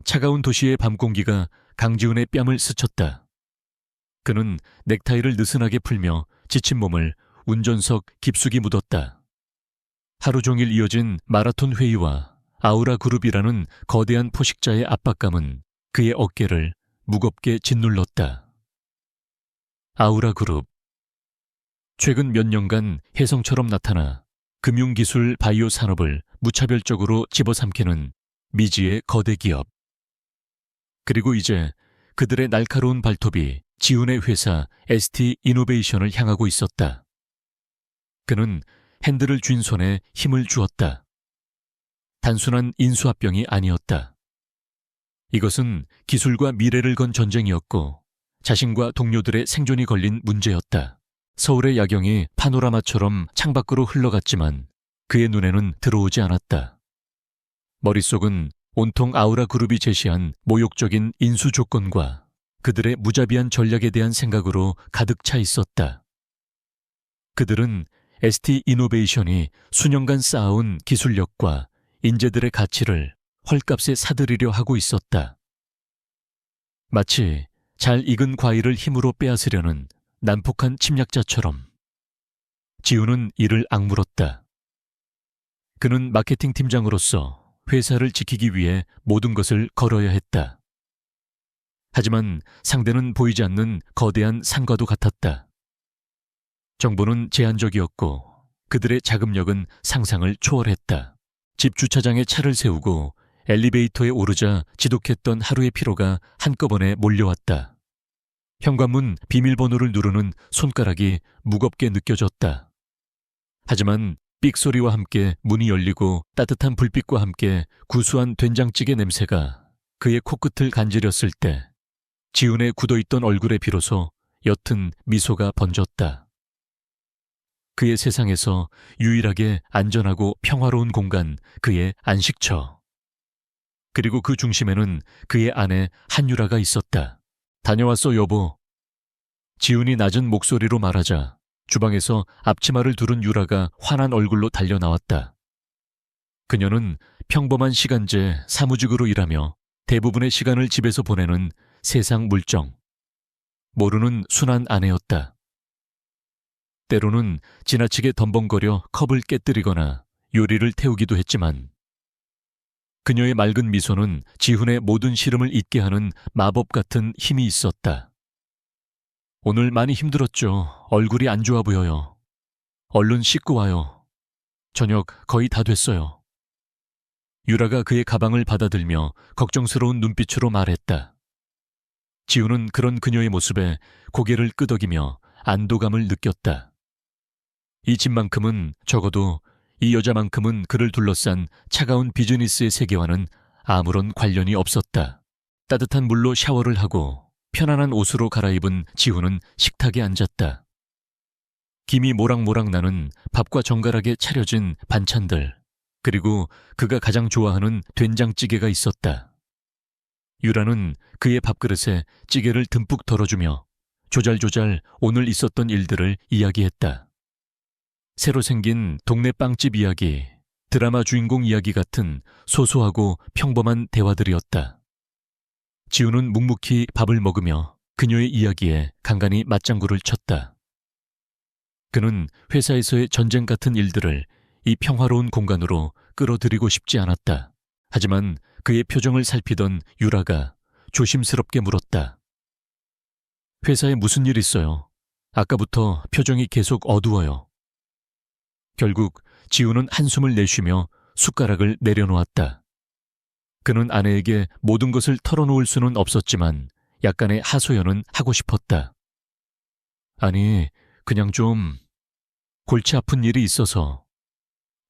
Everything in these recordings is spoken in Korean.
차가운 도시의 밤 공기가 강지훈의 뺨을 스쳤다. 그는 넥타이를 느슨하게 풀며 지친 몸을 운전석 깊숙이 묻었다. 하루 종일 이어진 마라톤 회의와 아우라 그룹이라는 거대한 포식자의 압박감은 그의 어깨를 무겁게 짓눌렀다. 아우라 그룹. 최근 몇 년간 혜성처럼 나타나 금융기술 바이오 산업을 무차별적으로 집어삼키는 미지의 거대 기업. 그리고 이제 그들의 날카로운 발톱이 지훈의 회사 ST 이노베이션을 향하고 있었다. 그는 핸들을 쥔 손에 힘을 주었다. 단순한 인수합병이 아니었다. 이것은 기술과 미래를 건 전쟁이었고 자신과 동료들의 생존이 걸린 문제였다. 서울의 야경이 파노라마처럼 창밖으로 흘러갔지만 그의 눈에는 들어오지 않았다. 머릿속은 온통 아우라 그룹이 제시한 모욕적인 인수 조건과 그들의 무자비한 전략에 대한 생각으로 가득 차 있었다. 그들은 ST 이노베이션이 수년간 쌓아온 기술력과 인재들의 가치를 헐값에 사들이려 하고 있었다. 마치 잘 익은 과일을 힘으로 빼앗으려는 난폭한 침략자처럼. 지훈은 이를 악물었다. 그는 마케팅 팀장으로서 회사를 지키기 위해 모든 것을 걸어야 했다. 하지만 상대는 보이지 않는 거대한 산과도 같았다. 정보는 제한적이었고 그들의 자금력은 상상을 초월했다. 집 주차장에 차를 세우고 엘리베이터에 오르자 지독했던 하루의 피로가 한꺼번에 몰려왔다. 현관문 비밀번호를 누르는 손가락이 무겁게 느껴졌다. 하지만 삑소리와 함께 문이 열리고 따뜻한 불빛과 함께 구수한 된장찌개 냄새가 그의 코끝을 간지렸을 때 지훈의 굳어있던 얼굴에 비로소 옅은 미소가 번졌다. 그의 세상에서 유일하게 안전하고 평화로운 공간, 그의 안식처. 그리고 그 중심에는 그의 아내 한유라가 있었다. 다녀왔어, 여보. 지훈이 낮은 목소리로 말하자 주방에서 앞치마를 두른 유라가 환한 얼굴로 달려나왔다. 그녀는 평범한 시간제 사무직으로 일하며 대부분의 시간을 집에서 보내는 세상 물정. 모르는 순한 아내였다. 때로는 지나치게 덤벙거려 컵을 깨뜨리거나 요리를 태우기도 했지만 그녀의 맑은 미소는 지훈의 모든 시름을 잊게 하는 마법 같은 힘이 있었다. 오늘 많이 힘들었죠. 얼굴이 안 좋아 보여요. 얼른 씻고 와요. 저녁 거의 다 됐어요. 유라가 그의 가방을 받아들며 걱정스러운 눈빛으로 말했다. 지훈은 그런 그녀의 모습에 고개를 끄덕이며 안도감을 느꼈다. 이 집만큼은, 적어도 이 여자만큼은 그를 둘러싼 차가운 비즈니스의 세계와는 아무런 관련이 없었다. 따뜻한 물로 샤워를 하고 편안한 옷으로 갈아입은 지훈은 식탁에 앉았다. 김이 모락모락 나는 밥과 정갈하게 차려진 반찬들, 그리고 그가 가장 좋아하는 된장찌개가 있었다. 유라는 그의 밥그릇에 찌개를 듬뿍 덜어주며 조잘조잘 오늘 있었던 일들을 이야기했다. 새로 생긴 동네 빵집 이야기, 드라마 주인공 이야기 같은 소소하고 평범한 대화들이었다. 지훈은 묵묵히 밥을 먹으며 그녀의 이야기에 간간히 맞장구를 쳤다. 그는 회사에서의 전쟁 같은 일들을 이 평화로운 공간으로 끌어들이고 싶지 않았다. 하지만 그의 표정을 살피던 유라가 조심스럽게 물었다. 회사에 무슨 일 있어요? 아까부터 표정이 계속 어두워요. 결국 지훈은 한숨을 내쉬며 숟가락을 내려놓았다. 그는 아내에게 모든 것을 털어놓을 수는 없었지만 약간의 하소연은 하고 싶었다. 아니, 그냥 좀 골치 아픈 일이 있어서.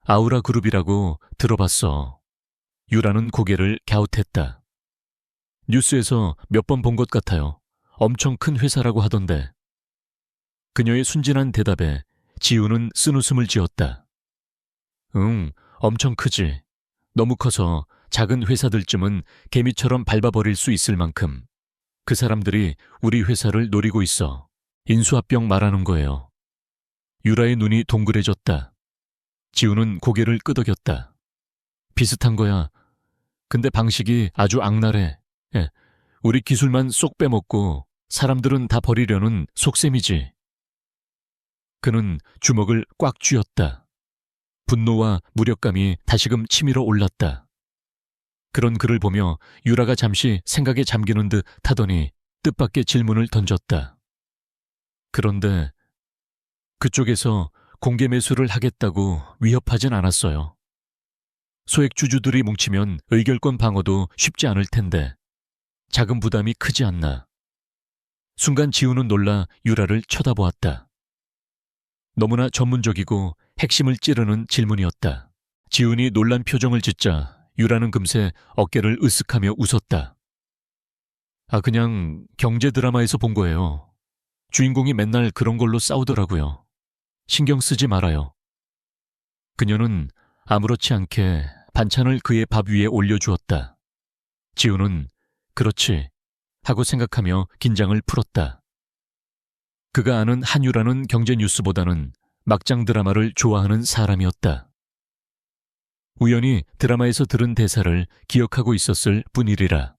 아우라 그룹이라고 들어봤어. 유라는 고개를 갸웃했다. 뉴스에서 몇 번 본 것 같아요. 엄청 큰 회사라고 하던데. 그녀의 순진한 대답에 지훈은 쓴웃음을 지었다. 응, 엄청 크지. 너무 커서 작은 회사들쯤은 개미처럼 밟아버릴 수 있을 만큼. 그 사람들이 우리 회사를 노리고 있어. 인수합병 말하는 거예요. 유라의 눈이 동그래졌다. 지훈은 고개를 끄덕였다. 비슷한 거야. 근데 방식이 아주 악랄해. 예, 우리 기술만 쏙 빼먹고 사람들은 다 버리려는 속셈이지. 그는 주먹을 꽉 쥐었다. 분노와 무력감이 다시금 치밀어 올랐다. 그런 그를 보며 유라가 잠시 생각에 잠기는 듯 하더니 뜻밖의 질문을 던졌다. 그런데 그쪽에서 공개 매수를 하겠다고 위협하진 않았어요. 소액주주들이 뭉치면 의결권 방어도 쉽지 않을 텐데 자금 부담이 크지 않나. 순간 지우는 놀라 유라를 쳐다보았다. 너무나 전문적이고 핵심을 찌르는 질문이었다. 지훈이 놀란 표정을 짓자 유라는 금세 어깨를 으쓱하며 웃었다. 그냥 경제 드라마에서 본 거예요. 주인공이 맨날 그런 걸로 싸우더라고요. 신경 쓰지 말아요. 그녀는 아무렇지 않게 반찬을 그의 밥 위에 올려주었다. 지훈은 그렇지 하고 생각하며 긴장을 풀었다. 그가 아는 한유라는 경제 뉴스보다는 막장 드라마를 좋아하는 사람이었다. 우연히 드라마에서 들은 대사를 기억하고 있었을 뿐이리라.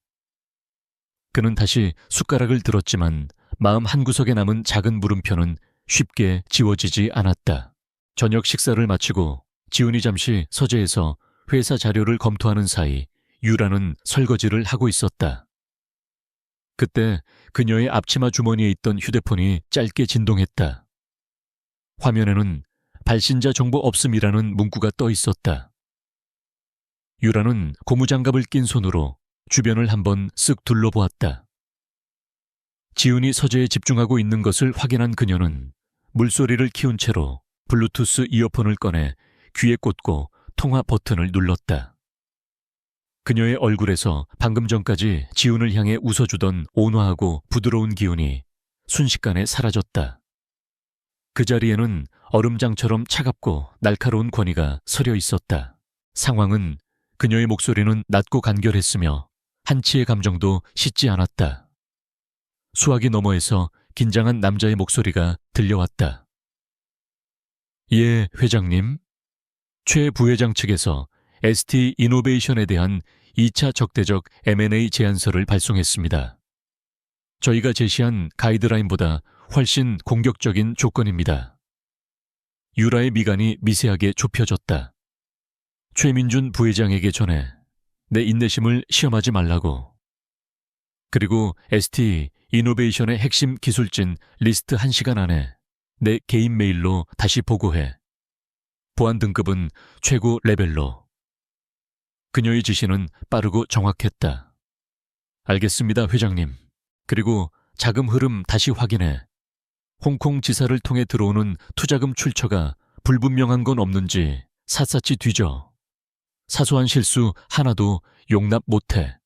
그는 다시 숟가락을 들었지만 마음 한구석에 남은 작은 물음표는 쉽게 지워지지 않았다. 저녁 식사를 마치고 지훈이 잠시 서재에서 회사 자료를 검토하는 사이 유라는 설거지를 하고 있었다. 그때 그녀의 앞치마 주머니에 있던 휴대폰이 짧게 진동했다. 화면에는 발신자 정보 없음이라는 문구가 떠 있었다. 유라는 고무장갑을 낀 손으로 주변을 한번 쓱 둘러보았다. 지훈이 서재에 집중하고 있는 것을 확인한 그녀는 물소리를 키운 채로 블루투스 이어폰을 꺼내 귀에 꽂고 통화 버튼을 눌렀다. 그녀의 얼굴에서 방금 전까지 지훈을 향해 웃어주던 온화하고 부드러운 기운이 순식간에 사라졌다. 그 자리에는 얼음장처럼 차갑고 날카로운 권위가 서려 있었다. 상황은 그녀의 목소리는 낮고 간결했으며 한치의 감정도 씻지 않았다. 수화기 너머에서 긴장한 남자의 목소리가 들려왔다. 예, 회장님. 최 부회장 측에서 ST 이노베이션에 대한 2차 적대적 M&A 제안서를 발송했습니다. 저희가 제시한 가이드라인보다 훨씬 공격적인 조건입니다. 유라의 미간이 미세하게 좁혀졌다. 최민준 부회장에게 전해 내 인내심을 시험하지 말라고. 그리고 ST 이노베이션의 핵심 기술진 리스트 1시간 안에 내 개인 메일로 다시 보고해. 보안 등급은 최고 레벨로. 그녀의 지시는 빠르고 정확했다. 알겠습니다, 회장님. 그리고 자금 흐름 다시 확인해. 홍콩 지사를 통해 들어오는 투자금 출처가 불분명한 건 없는지 샅샅이 뒤져. 사소한 실수 하나도 용납 못해.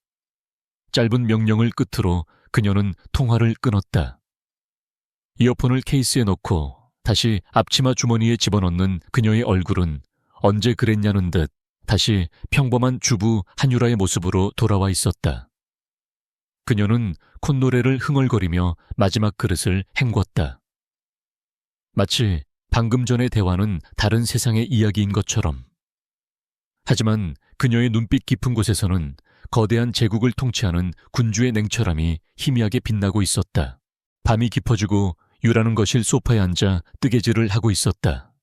짧은 명령을 끝으로 그녀는 통화를 끊었다. 이어폰을 케이스에 넣고 다시 앞치마 주머니에 집어넣는 그녀의 얼굴은 언제 그랬냐는 듯 다시 평범한 주부 한유라의 모습으로 돌아와 있었다. 그녀는 콧노래를 흥얼거리며 마지막 그릇을 헹궜다. 마치 방금 전의 대화는 다른 세상의 이야기인 것처럼. 하지만 그녀의 눈빛 깊은 곳에서는 거대한 제국을 통치하는 군주의 냉철함이 희미하게 빛나고 있었다. 밤이 깊어지고 유라는 거실 소파에 앉아 뜨개질을 하고 있었다.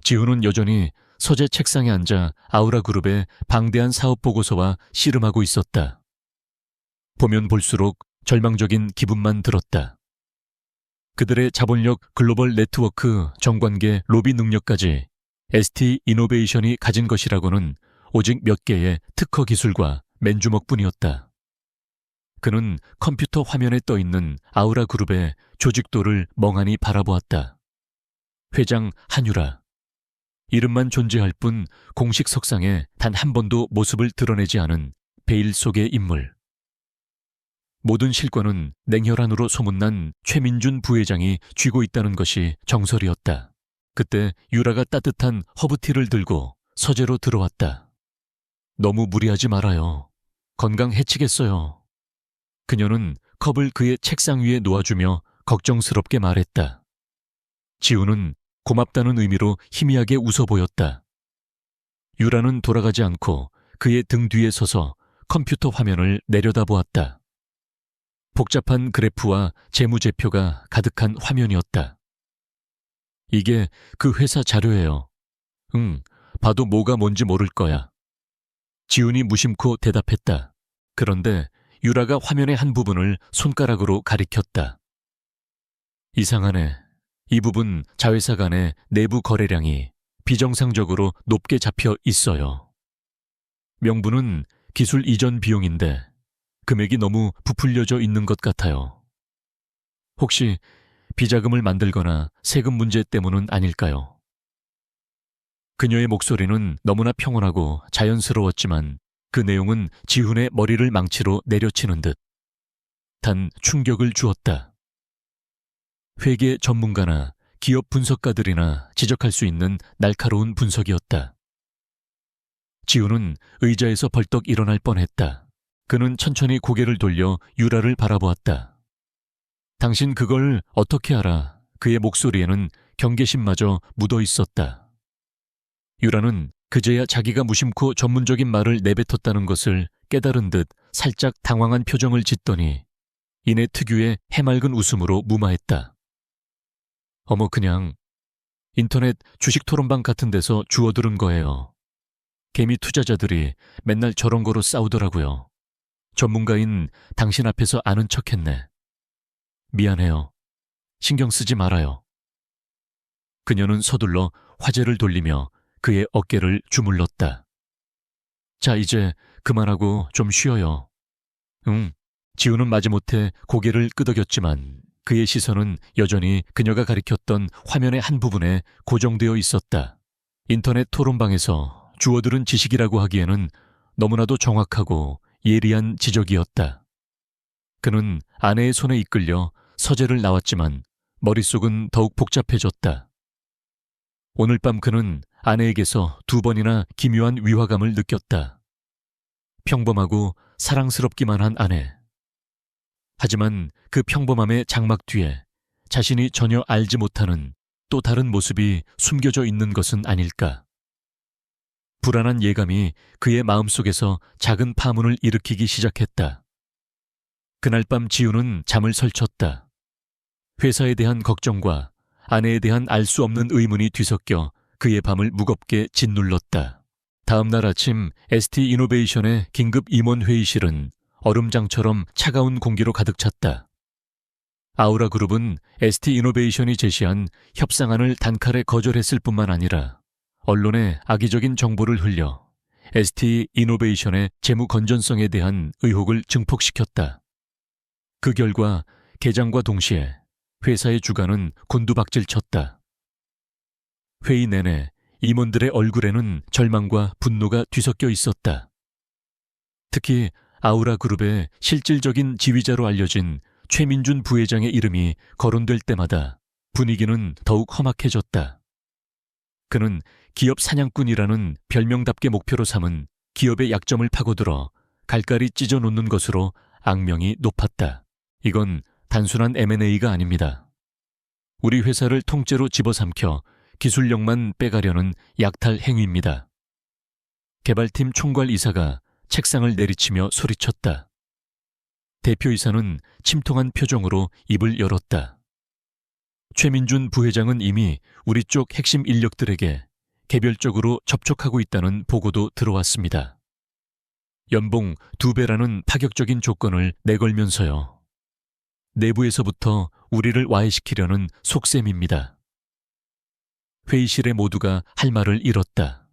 지훈은 여전히 서재 책상에 앉아 아우라그룹의 방대한 사업 보고서와 씨름하고 있었다. 보면 볼수록 절망적인 기분만 들었다. 그들의 자본력 글로벌 네트워크 정관계 로비 능력까지 ST 이노베이션이 가진 것이라고는 오직 몇 개의 특허 기술과 맨주먹뿐이었다. 그는 컴퓨터 화면에 떠있는 아우라그룹의 조직도를 멍하니 바라보았다. 회장 한유라. 이름만 존재할 뿐 공식 석상에 단 한 번도 모습을 드러내지 않은 베일 속의 인물. 모든 실권은 냉혈한으로 소문난 최민준 부회장이 쥐고 있다는 것이 정설이었다. 그때 유라가 따뜻한 허브티를 들고 서재로 들어왔다. 너무 무리하지 말아요. 건강 해치겠어요. 그녀는 컵을 그의 책상 위에 놓아주며 걱정스럽게 말했다. 지우는 고맙다는 의미로 희미하게 웃어 보였다. 유라는 돌아가지 않고 그의 등 뒤에 서서 컴퓨터 화면을 내려다보았다. 복잡한 그래프와 재무제표가 가득한 화면이었다. 이게 그 회사 자료예요. 응, 봐도 뭐가 뭔지 모를 거야. 지훈이 무심코 대답했다. 그런데 유라가 화면의 한 부분을 손가락으로 가리켰다. 이상하네. 이 부분 자회사 간의 내부 거래량이 비정상적으로 높게 잡혀 있어요. 명분은 기술 이전 비용인데 금액이 너무 부풀려져 있는 것 같아요. 혹시 비자금을 만들거나 세금 문제 때문은 아닐까요? 그녀의 목소리는 너무나 평온하고 자연스러웠지만 그 내용은 지훈의 머리를 망치로 내려치는 듯 단 충격을 주었다. 회계 전문가나 기업 분석가들이나 지적할 수 있는 날카로운 분석이었다. 지훈은 의자에서 벌떡 일어날 뻔했다. 그는 천천히 고개를 돌려 유라를 바라보았다. 당신 그걸 어떻게 알아? 그의 목소리에는 경계심마저 묻어 있었다. 유라는 그제야 자기가 무심코 전문적인 말을 내뱉었다는 것을 깨달은 듯 살짝 당황한 표정을 짓더니 이내 특유의 해맑은 웃음으로 무마했다. 어머, 그냥 인터넷 주식 토론방 같은 데서 주워들은 거예요. 개미 투자자들이 맨날 저런 거로 싸우더라고요. 전문가인 당신 앞에서 아는 척했네. 미안해요. 신경 쓰지 말아요. 그녀는 서둘러 화제를 돌리며 그의 어깨를 주물렀다. 자, 이제 그만하고 좀 쉬어요. 응. 지훈은 마지못해 고개를 끄덕였지만 그의 시선은 여전히 그녀가 가리켰던 화면의 한 부분에 고정되어 있었다. 인터넷 토론방에서 주워들은 지식이라고 하기에는 너무나도 정확하고 예리한 지적이었다. 그는 아내의 손에 이끌려 서재를 나왔지만 머릿속은 더욱 복잡해졌다. 오늘 밤 그는 아내에게서 2번이나 기묘한 위화감을 느꼈다. 평범하고 사랑스럽기만 한 아내. 하지만 그 평범함의 장막 뒤에 자신이 전혀 알지 못하는 또 다른 모습이 숨겨져 있는 것은 아닐까. 불안한 예감이 그의 마음속에서 작은 파문을 일으키기 시작했다. 그날 밤 지훈은 잠을 설쳤다. 회사에 대한 걱정과 아내에 대한 알 수 없는 의문이 뒤섞여 그의 밤을 무겁게 짓눌렀다. 다음 날 아침 ST이노베이션의 긴급 임원 회의실은 얼음장처럼 차가운 공기로 가득 찼다. 아우라그룹은 ST이노베이션이 제시한 협상안을 단칼에 거절했을 뿐만 아니라 언론에 악의적인 정보를 흘려 ST이노베이션의 재무 건전성에 대한 의혹을 증폭시켰다. 그 결과 개장과 동시에 회사의 주가는 곤두박질 쳤다. 회의 내내 임원들의 얼굴에는 절망과 분노가 뒤섞여 있었다. 특히 아우라그룹의 실질적인 지휘자로 알려진 최민준 부회장의 이름이 거론될 때마다 분위기는 더욱 험악해졌다. 그는 기업 사냥꾼이라는 별명답게 목표로 삼은 기업의 약점을 파고들어 갈갈이 찢어놓는 것으로 악명이 높았다. 이건 단순한 M&A가 아닙니다. 우리 회사를 통째로 집어삼켜 기술력만 빼가려는 약탈 행위입니다. 개발팀 총괄이사가 책상을 내리치며 소리쳤다. 대표이사는 침통한 표정으로 입을 열었다. 최민준 부회장은 이미 우리 쪽 핵심 인력들에게 개별적으로 접촉하고 있다는 보고도 들어왔습니다. 연봉 2배라는 파격적인 조건을 내걸면서요. 내부에서부터 우리를 와해시키려는 속셈입니다. 회의실의 모두가 할 말을 잃었다.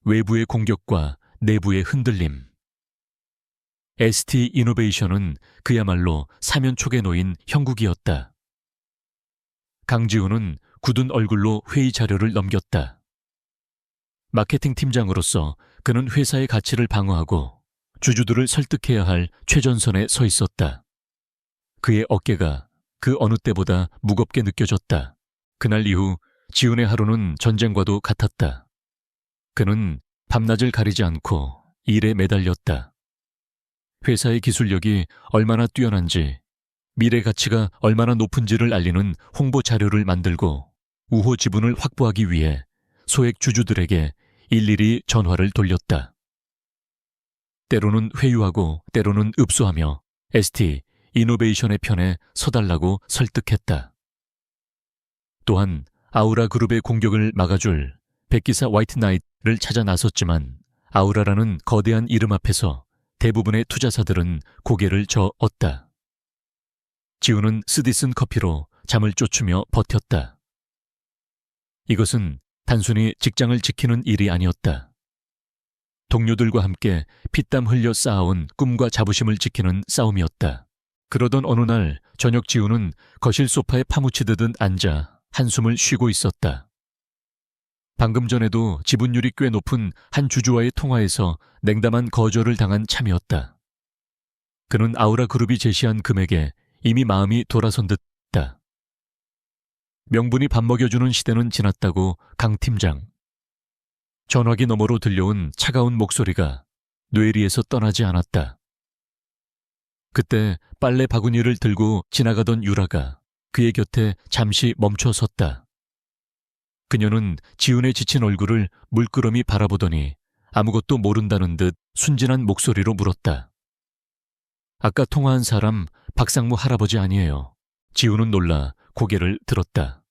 외부의 공격과 내부의 흔들림. ST이노베이션은 그야말로 사면촉에 놓인 형국이었다. 강지훈은 굳은 얼굴로 회의 자료를 넘겼다. 마케팅 팀장으로서 그는 회사의 가치를 방어하고 주주들을 설득해야 할 최전선에 서 있었다. 그의 어깨가 그 어느 때보다 무겁게 느껴졌다. 그날 이후 지훈의 하루는 전쟁과도 같았다. 그는 밤낮을 가리지 않고 일에 매달렸다. 회사의 기술력이 얼마나 뛰어난지, 미래 가치가 얼마나 높은지를 알리는 홍보 자료를 만들고 우호 지분을 확보하기 위해 소액 주주들에게 일일이 전화를 돌렸다. 때로는 회유하고 때로는 읍소하며 ST 이노베이션의 편에 서달라고 설득했다. 또한 아우라 그룹의 공격을 막아줄 백기사 화이트 나이트를 찾아 나섰지만 아우라라는 거대한 이름 앞에서 대부분의 투자사들은 고개를 저었다. 지우는 쓰디쓴 커피로 잠을 쫓으며 버텼다. 이것은 단순히 직장을 지키는 일이 아니었다. 동료들과 함께 피땀 흘려 쌓아온 꿈과 자부심을 지키는 싸움이었다. 그러던 어느 날 저녁 지우는 거실 소파에 파묻히듯 앉아 한숨을 쉬고 있었다. 방금 전에도 지분율이 꽤 높은 한 주주와의 통화에서 냉담한 거절을 당한 참이었다. 그는 아우라 그룹이 제시한 금액에 이미 마음이 돌아선 듯했다. 명분이 밥 먹여주는 시대는 지났다고 강 팀장. 전화기 너머로 들려온 차가운 목소리가 뇌리에서 떠나지 않았다. 그때 빨래 바구니를 들고 지나가던 유라가 그의 곁에 잠시 멈춰 섰다. 그녀는 지훈의 지친 얼굴을 물끄러미 바라보더니 아무것도 모른다는 듯 순진한 목소리로 물었다. 아까 통화한 사람 박상무 할아버지 아니에요. 지훈은 놀라 고개를 들었다.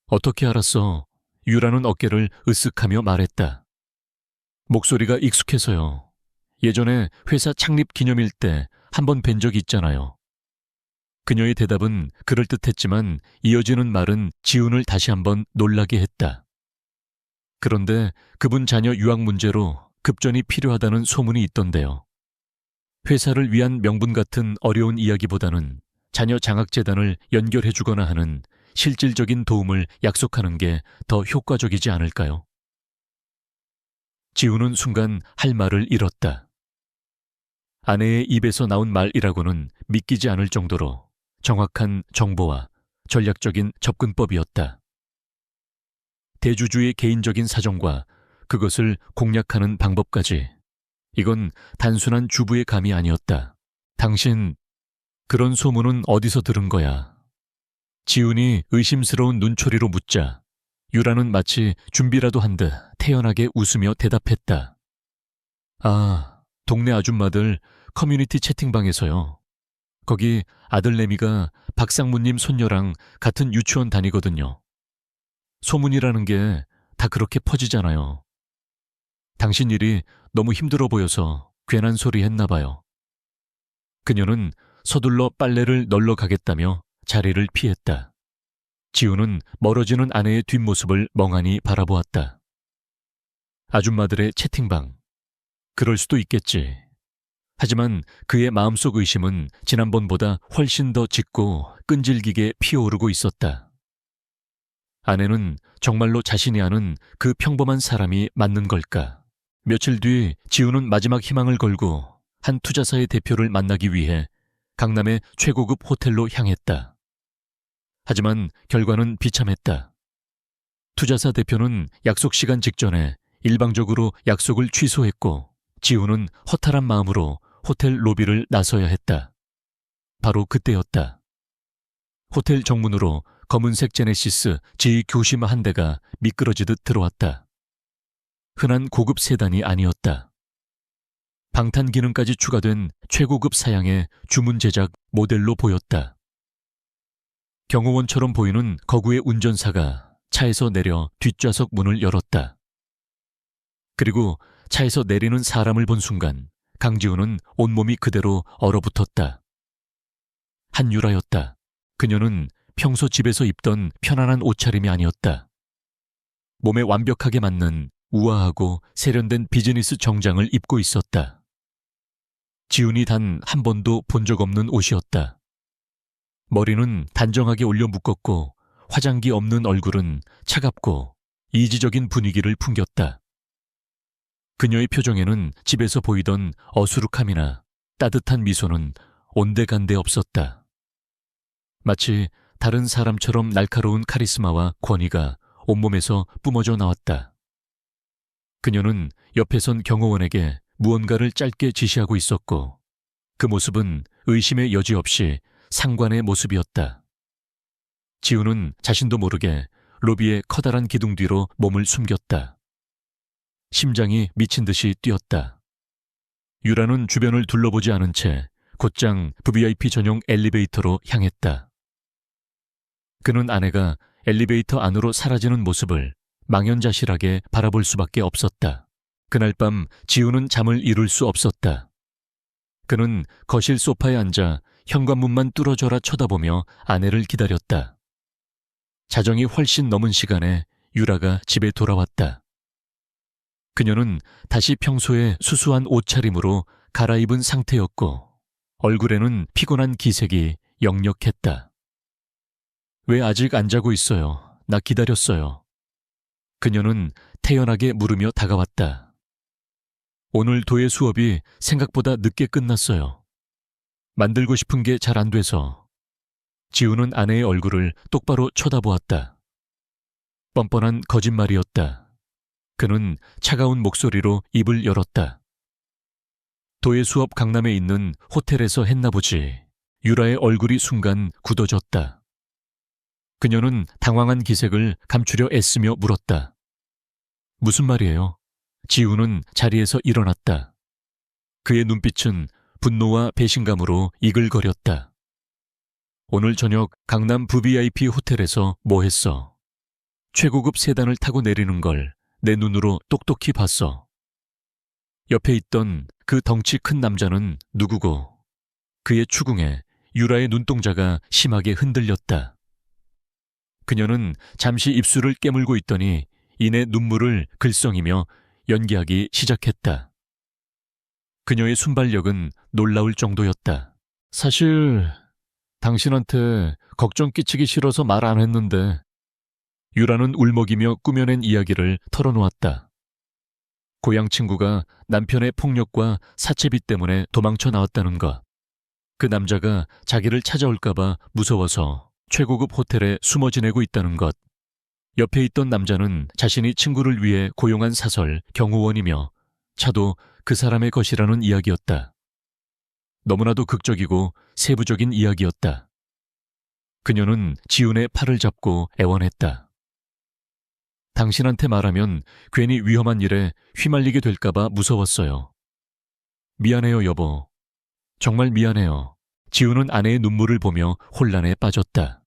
어떻게 알았어? 유라는 어깨를 으쓱하며 말했다. 목소리가 익숙해서요. 예전에 회사 창립 기념일 때 한 번 뵌 적이 있잖아요. 그녀의 대답은 그럴듯했지만 이어지는 말은 지훈을 다시 한번 놀라게 했다. 그런데 그분 자녀 유학 문제로 급전이 필요하다는 소문이 있던데요. 회사를 위한 명분 같은 어려운 이야기보다는 자녀 장학재단을 연결해주거나 하는 실질적인 도움을 약속하는 게 더 효과적이지 않을까요? 지우는 순간 할 말을 잃었다. 아내의 입에서 나온 말이라고는 믿기지 않을 정도로 정확한 정보와 전략적인 접근법이었다. 대주주의 개인적인 사정과 그것을 공략하는 방법까지. 이건 단순한 주부의 감이 아니었다. 당신, 그런 소문은 어디서 들은 거야? 지훈이 의심스러운 눈초리로 묻자 유라는 마치 준비라도 한 듯 태연하게 웃으며 대답했다. 아, 동네 아줌마들 커뮤니티 채팅방에서요. 거기 아들내미가 박상무님 손녀랑 같은 유치원 다니거든요. 소문이라는 게 다 그렇게 퍼지잖아요. 당신 일이 너무 힘들어 보여서 괜한 소리 했나 봐요. 그녀는 서둘러 빨래를 널러 가겠다며 자리를 피했다. 지우는 멀어지는 아내의 뒷모습을 멍하니 바라보았다. 아줌마들의 채팅방. 그럴 수도 있겠지. 하지만 그의 마음속 의심은 지난번보다 훨씬 더 짙고 끈질기게 피어오르고 있었다. 아내는 정말로 자신이 아는 그 평범한 사람이 맞는 걸까? 며칠 뒤 지우는 마지막 희망을 걸고 한 투자사의 대표를 만나기 위해 강남의 최고급 호텔로 향했다. 하지만 결과는 비참했다. 투자사 대표는 약속 시간 직전에 일방적으로 약속을 취소했고 지우는 허탈한 마음으로 호텔 로비를 나서야 했다. 바로 그때였다. 호텔 정문으로 검은색 제네시스 G 교시마 한 대가 미끄러지듯 들어왔다. 흔한 고급 세단이 아니었다. 방탄 기능까지 추가된 최고급 사양의 주문 제작 모델로 보였다. 경호원처럼 보이는 거구의 운전사가 차에서 내려 뒷좌석 문을 열었다. 그리고 차에서 내리는 사람을 본 순간 강지훈은 온몸이 그대로 얼어붙었다. 한유라였다. 그녀는 평소 집에서 입던 편안한 옷차림이 아니었다. 몸에 완벽하게 맞는 우아하고 세련된 비즈니스 정장을 입고 있었다. 지훈이 단 한 번도 본 적 없는 옷이었다. 머리는 단정하게 올려 묶었고 화장기 없는 얼굴은 차갑고 이지적인 분위기를 풍겼다. 그녀의 표정에는 집에서 보이던 어수룩함이나 따뜻한 미소는 온데간데 없었다. 마치 다른 사람처럼 날카로운 카리스마와 권위가 온몸에서 뿜어져 나왔다. 그녀는 옆에 선 경호원에게 무언가를 짧게 지시하고 있었고 그 모습은 의심의 여지 없이 상관의 모습이었다. 지우는 자신도 모르게 로비의 커다란 기둥 뒤로 몸을 숨겼다. 심장이 미친 듯이 뛰었다. 유라는 주변을 둘러보지 않은 채 곧장 VIP 전용 엘리베이터로 향했다. 그는 아내가 엘리베이터 안으로 사라지는 모습을 망연자실하게 바라볼 수밖에 없었다. 그날 밤 지우는 잠을 이룰 수 없었다. 그는 거실 소파에 앉아 현관문만 뚫어져라 쳐다보며 아내를 기다렸다. 자정이 훨씬 넘은 시간에 유라가 집에 돌아왔다. 그녀는 다시 평소의 수수한 옷차림으로 갈아입은 상태였고 얼굴에는 피곤한 기색이 역력했다. 왜 아직 안 자고 있어요? 나 기다렸어요. 그녀는 태연하게 물으며 다가왔다. 오늘 도예 수업이 생각보다 늦게 끝났어요. 만들고 싶은 게 잘 안 돼서. 지우는 아내의 얼굴을 똑바로 쳐다보았다. 뻔뻔한 거짓말이었다. 그는 차가운 목소리로 입을 열었다. 도예 수업 강남에 있는 호텔에서 했나 보지. 유라의 얼굴이 순간 굳어졌다. 그녀는 당황한 기색을 감추려 애쓰며 물었다. 무슨 말이에요? 지우는 자리에서 일어났다. 그의 눈빛은 분노와 배신감으로 이글거렸다. 오늘 저녁 강남 VIP 호텔에서 뭐 했어? 최고급 세단을 타고 내리는 걸 내 눈으로 똑똑히 봤어. 옆에 있던 그 덩치 큰 남자는 누구고? 그의 추궁에 유라의 눈동자가 심하게 흔들렸다. 그녀는 잠시 입술을 깨물고 있더니 이내 눈물을 글썽이며 연기하기 시작했다. 그녀의 순발력은 놀라울 정도였다. 사실 당신한테 걱정 끼치기 싫어서 말 안 했는데. 유라는 울먹이며 꾸며낸 이야기를 털어놓았다. 고향 친구가 남편의 폭력과 사채비 때문에 도망쳐 나왔다는 것. 그 남자가 자기를 찾아올까봐 무서워서 최고급 호텔에 숨어 지내고 있다는 것. 옆에 있던 남자는 자신이 친구를 위해 고용한 사설 경호원이며 차도 그 사람의 것이라는 이야기였다. 너무나도 극적이고 세부적인 이야기였다. 그녀는 지훈의 팔을 잡고 애원했다. 당신한테 말하면 괜히 위험한 일에 휘말리게 될까봐 무서웠어요. 미안해요, 여보. 정말 미안해요. 지훈은 아내의 눈물을 보며 혼란에 빠졌다.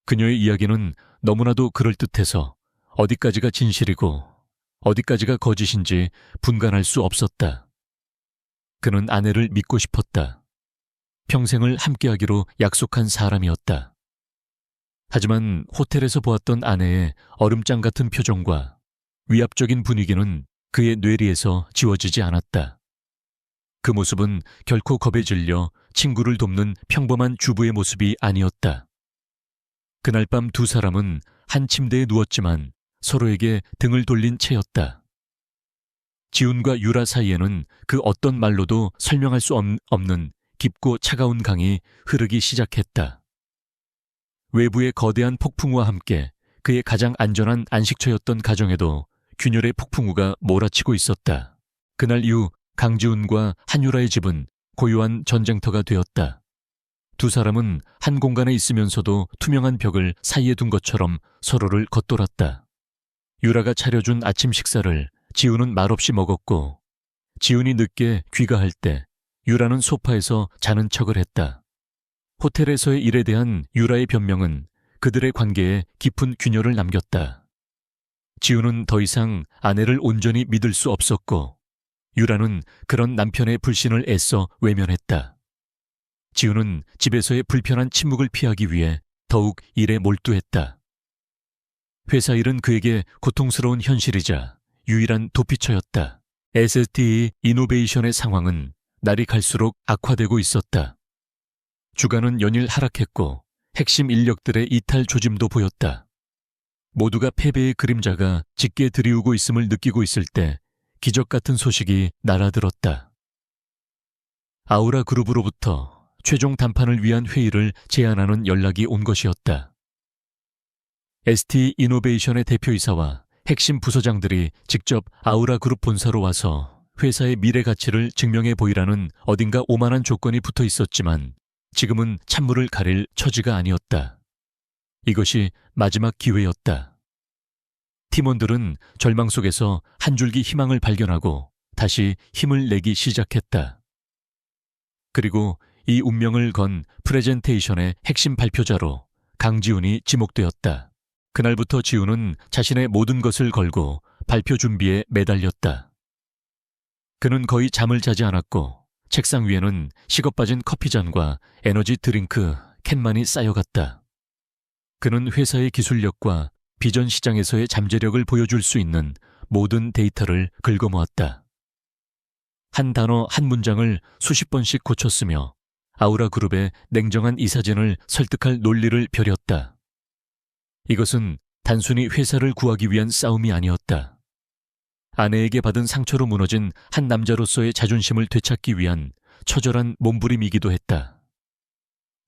그녀의 이야기는 너무나도 그럴듯해서 어디까지가 진실이고 어디까지가 거짓인지 분간할 수 없었다. 그는 아내를 믿고 싶었다. 평생을 함께하기로 약속한 사람이었다. 하지만 호텔에서 보았던 아내의 얼음장 같은 표정과 위압적인 분위기는 그의 뇌리에서 지워지지 않았다. 그 모습은 결코 겁에 질려 친구를 돕는 평범한 주부의 모습이 아니었다. 그날 밤 두 사람은 한 침대에 누웠지만 서로에게 등을 돌린 채였다. 지훈과 유라 사이에는 그 어떤 말로도 설명할 수 없는 깊고 차가운 강이 흐르기 시작했다. 외부의 거대한 폭풍우와 함께 그의 가장 안전한 안식처였던 가정에도 균열의 폭풍우가 몰아치고 있었다. 그날 이후 강지훈과 한유라의 집은 고요한 전쟁터가 되었다. 두 사람은 한 공간에 있으면서도 투명한 벽을 사이에 둔 것처럼 서로를 겉돌았다. 유라가 차려준 아침 식사를 지훈은 말없이 먹었고 지훈이 늦게 귀가할 때 유라는 소파에서 자는 척을 했다. 호텔에서의 일에 대한 유라의 변명은 그들의 관계에 깊은 균열을 남겼다. 지훈은 더 이상 아내를 온전히 믿을 수 없었고 유라는 그런 남편의 불신을 애써 외면했다. 지훈은 집에서의 불편한 침묵을 피하기 위해 더욱 일에 몰두했다. 회사 일은 그에게 고통스러운 현실이자 유일한 도피처였다. ST 이노베이션의 상황은 날이 갈수록 악화되고 있었다. 주가는 연일 하락했고 핵심 인력들의 이탈 조짐도 보였다. 모두가 패배의 그림자가 짙게 드리우고 있음을 느끼고 있을 때 기적 같은 소식이 날아들었다. 아우라 그룹으로부터 최종 담판을 위한 회의를 제안하는 연락이 온 것이었다. ST 이노베이션의 대표이사와 핵심 부서장들이 직접 아우라 그룹 본사로 와서 회사의 미래 가치를 증명해 보이라는 어딘가 오만한 조건이 붙어 있었지만 지금은 찬물을 가릴 처지가 아니었다. 이것이 마지막 기회였다. 팀원들은 절망 속에서 한 줄기 희망을 발견하고 다시 힘을 내기 시작했다. 그리고 이 운명을 건 프레젠테이션의 핵심 발표자로 강지훈이 지목되었다. 그날부터 지훈은 자신의 모든 것을 걸고 발표 준비에 매달렸다. 그는 거의 잠을 자지 않았고 책상 위에는 식어빠진 커피잔과 에너지 드링크 캔만이 쌓여갔다. 그는 회사의 기술력과 비전 시장에서의 잠재력을 보여줄 수 있는 모든 데이터를 긁어모았다. 한 단어 한 문장을 수십 번씩 고쳤으며 아우라 그룹의 냉정한 이사진을 설득할 논리를 펴렸다. 이것은 단순히 회사를 구하기 위한 싸움이 아니었다. 아내에게 받은 상처로 무너진 한 남자로서의 자존심을 되찾기 위한 처절한 몸부림이기도 했다.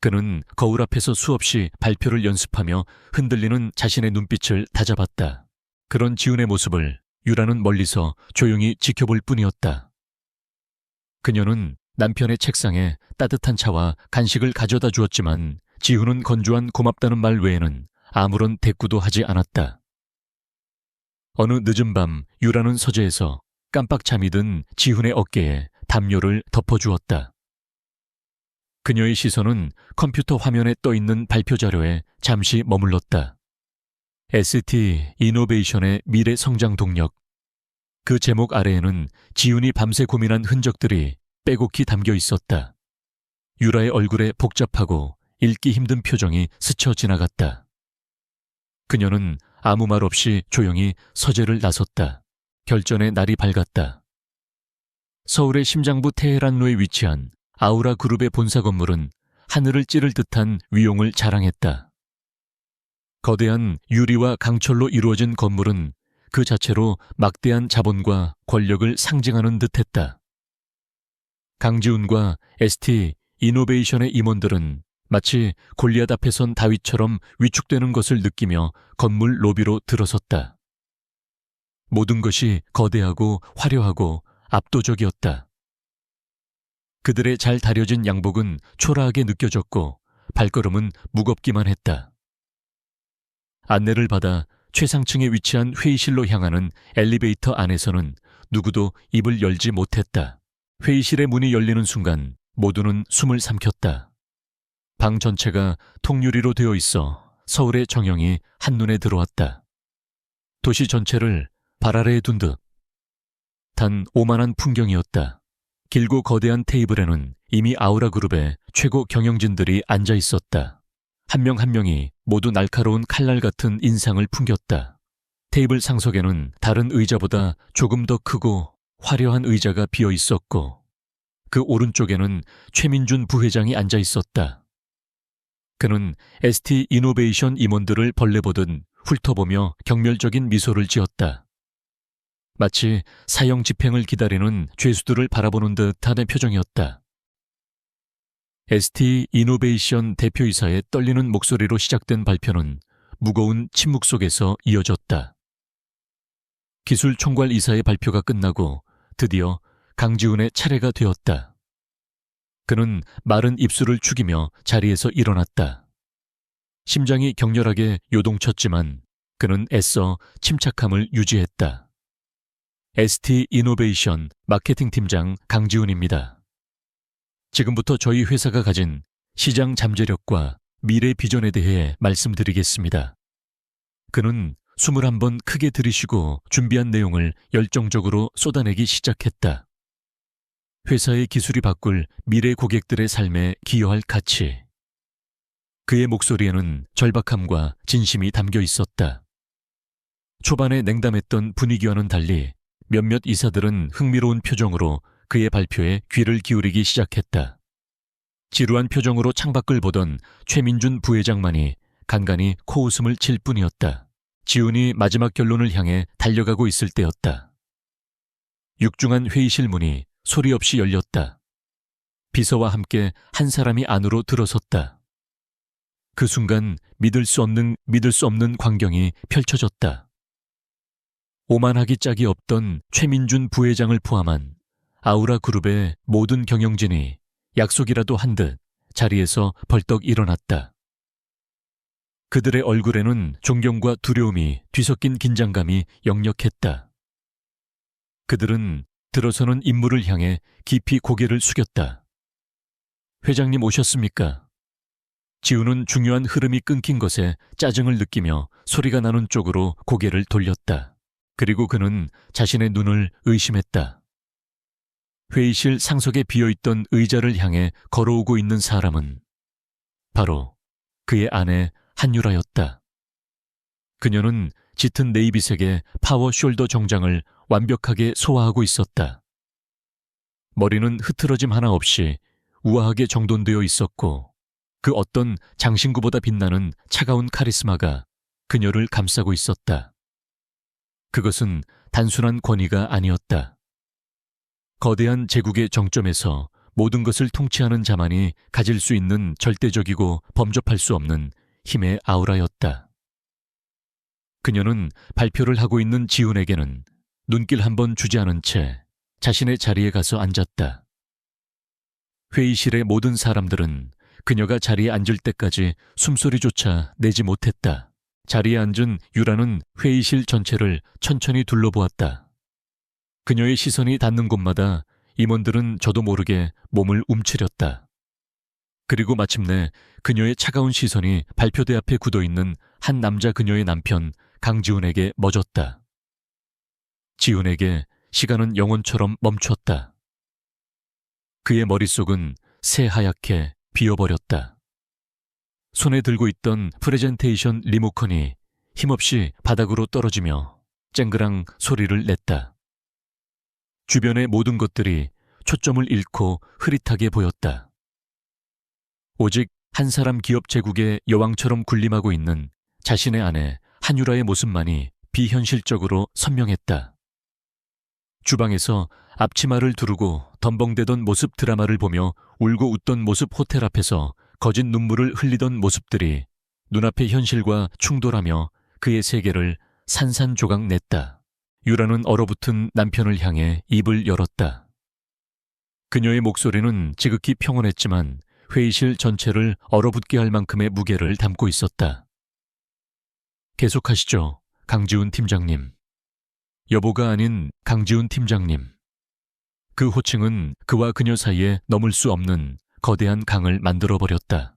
그는 거울 앞에서 수없이 발표를 연습하며 흔들리는 자신의 눈빛을 다잡았다. 그런 지훈의 모습을 유라는 멀리서 조용히 지켜볼 뿐이었다. 그녀는 남편의 책상에 따뜻한 차와 간식을 가져다 주었지만 지훈은 건조한 고맙다는 말 외에는 아무런 대꾸도 하지 않았다. 어느 늦은 밤 유라는 서재에서 깜빡 잠이 든 지훈의 어깨에 담요를 덮어주었다. 그녀의 시선은 컴퓨터 화면에 떠있는 발표 자료에 잠시 머물렀다. ST 이노베이션의 미래 성장 동력. 그 제목 아래에는 지훈이 밤새 고민한 흔적들이 빼곡히 담겨 있었다. 유라의 얼굴에 복잡하고 읽기 힘든 표정이 스쳐 지나갔다. 그녀는 아무 말 없이 조용히 서재를 나섰다. 결전의 날이 밝았다. 서울의 심장부 테헤란로에 위치한 아우라 그룹의 본사 건물은 하늘을 찌를 듯한 위용을 자랑했다. 거대한 유리와 강철로 이루어진 건물은 그 자체로 막대한 자본과 권력을 상징하는 듯했다. 강지훈과 ST 이노베이션의 임원들은 마치 골리앗 앞에 선 다윗처럼 위축되는 것을 느끼며 건물 로비로 들어섰다. 모든 것이 거대하고 화려하고 압도적이었다. 그들의 잘 다려진 양복은 초라하게 느껴졌고 발걸음은 무겁기만 했다. 안내를 받아 최상층에 위치한 회의실로 향하는 엘리베이터 안에서는 누구도 입을 열지 못했다. 회의실의 문이 열리는 순간 모두는 숨을 삼켰다. 방 전체가 통유리로 되어 있어 서울의 정형이 한눈에 들어왔다. 도시 전체를 발 아래에 둔 듯 단 오만한 풍경이었다. 길고 거대한 테이블에는 이미 아우라 그룹의 최고 경영진들이 앉아 있었다. 한 명 한 명이 모두 날카로운 칼날 같은 인상을 풍겼다. 테이블 상석에는 다른 의자보다 조금 더 크고 화려한 의자가 비어 있었고 그 오른쪽에는 최민준 부회장이 앉아 있었다. 그는 ST 이노베이션 임원들을 벌레보듯 훑어보며 경멸적인 미소를 지었다. 마치 사형 집행을 기다리는 죄수들을 바라보는 듯한 표정이었다. ST 이노베이션 대표이사의 떨리는 목소리로 시작된 발표는 무거운 침묵 속에서 이어졌다. 기술 총괄 이사의 발표가 끝나고 드디어 강지훈의 차례가 되었다. 그는 마른 입술을 축이며 자리에서 일어났다. 심장이 격렬하게 요동쳤지만 그는 애써 침착함을 유지했다. ST 이노베이션 마케팅 팀장 강지훈입니다. 지금부터 저희 회사가 가진 시장 잠재력과 미래 비전에 대해 말씀드리겠습니다. 그는 21번 크게 들이쉬고 준비한 내용을 열정적으로 쏟아내기 시작했다. 회사의 기술이 바꿀 미래 고객들의 삶에 기여할 가치. 그의 목소리에는 절박함과 진심이 담겨 있었다. 초반에 냉담했던 분위기와는 달리 몇몇 이사들은 흥미로운 표정으로 그의 발표에 귀를 기울이기 시작했다. 지루한 표정으로 창밖을 보던 최민준 부회장만이 간간히 코웃음을 칠 뿐이었다. 지훈이 마지막 결론을 향해 달려가고 있을 때였다. 육중한 회의실 문이 소리 없이 열렸다. 비서와 함께 한 사람이 안으로 들어섰다. 그 순간 믿을 수 없는 광경이 펼쳐졌다. 오만하기 짝이 없던 최민준 부회장을 포함한 아우라 그룹의 모든 경영진이 약속이라도 한 듯 자리에서 벌떡 일어났다. 그들의 얼굴에는 존경과 두려움이 뒤섞인 긴장감이 역력했다. 그들은 들어서는 인물을 향해 깊이 고개를 숙였다. 회장님 오셨습니까? 지우는 중요한 흐름이 끊긴 것에 짜증을 느끼며 소리가 나는 쪽으로 고개를 돌렸다. 그리고 그는 자신의 눈을 의심했다. 회의실 상석에 비어있던 의자를 향해 걸어오고 있는 사람은 바로 그의 아내 한유라였다. 그녀는 짙은 네이비색의 파워 숄더 정장을 완벽하게 소화하고 있었다. 머리는 흐트러짐 하나 없이 우아하게 정돈되어 있었고 그 어떤 장신구보다 빛나는 차가운 카리스마가 그녀를 감싸고 있었다. 그것은 단순한 권위가 아니었다. 거대한 제국의 정점에서 모든 것을 통치하는 자만이 가질 수 있는 절대적이고 범접할 수 없는 힘의 아우라였다. 그녀는 발표를 하고 있는 지훈에게는 눈길 한 번 주지 않은 채 자신의 자리에 가서 앉았다. 회의실의 모든 사람들은 그녀가 자리에 앉을 때까지 숨소리조차 내지 못했다. 자리에 앉은 유라는 회의실 전체를 천천히 둘러보았다. 그녀의 시선이 닿는 곳마다 임원들은 저도 모르게 몸을 움츠렸다. 그리고 마침내 그녀의 차가운 시선이 발표대 앞에 굳어있는 한 남자 그녀의 남편 강지훈에게 멎었다. 지훈에게 시간은 영혼처럼 멈췄다. 그의 머릿속은 새하얗게 비어버렸다. 손에 들고 있던 프레젠테이션 리모컨이 힘없이 바닥으로 떨어지며 쨍그랑 소리를 냈다. 주변의 모든 것들이 초점을 잃고 흐릿하게 보였다. 오직 한 사람 기업 제국의 여왕처럼 군림하고 있는 자신의 아내 한유라의 모습만이 비현실적으로 선명했다. 주방에서 앞치마를 두르고 덤벙대던 모습 드라마를 보며 울고 웃던 모습 호텔 앞에서 거짓 눈물을 흘리던 모습들이 눈앞의 현실과 충돌하며 그의 세계를 산산조각 냈다. 유라는 얼어붙은 남편을 향해 입을 열었다. 그녀의 목소리는 지극히 평온했지만 회의실 전체를 얼어붙게 할 만큼의 무게를 담고 있었다. 계속하시죠, 강지훈 팀장님. 여보가 아닌 강지훈 팀장님. 그 호칭은 그와 그녀 사이에 넘을 수 없는 거대한 강을 만들어버렸다.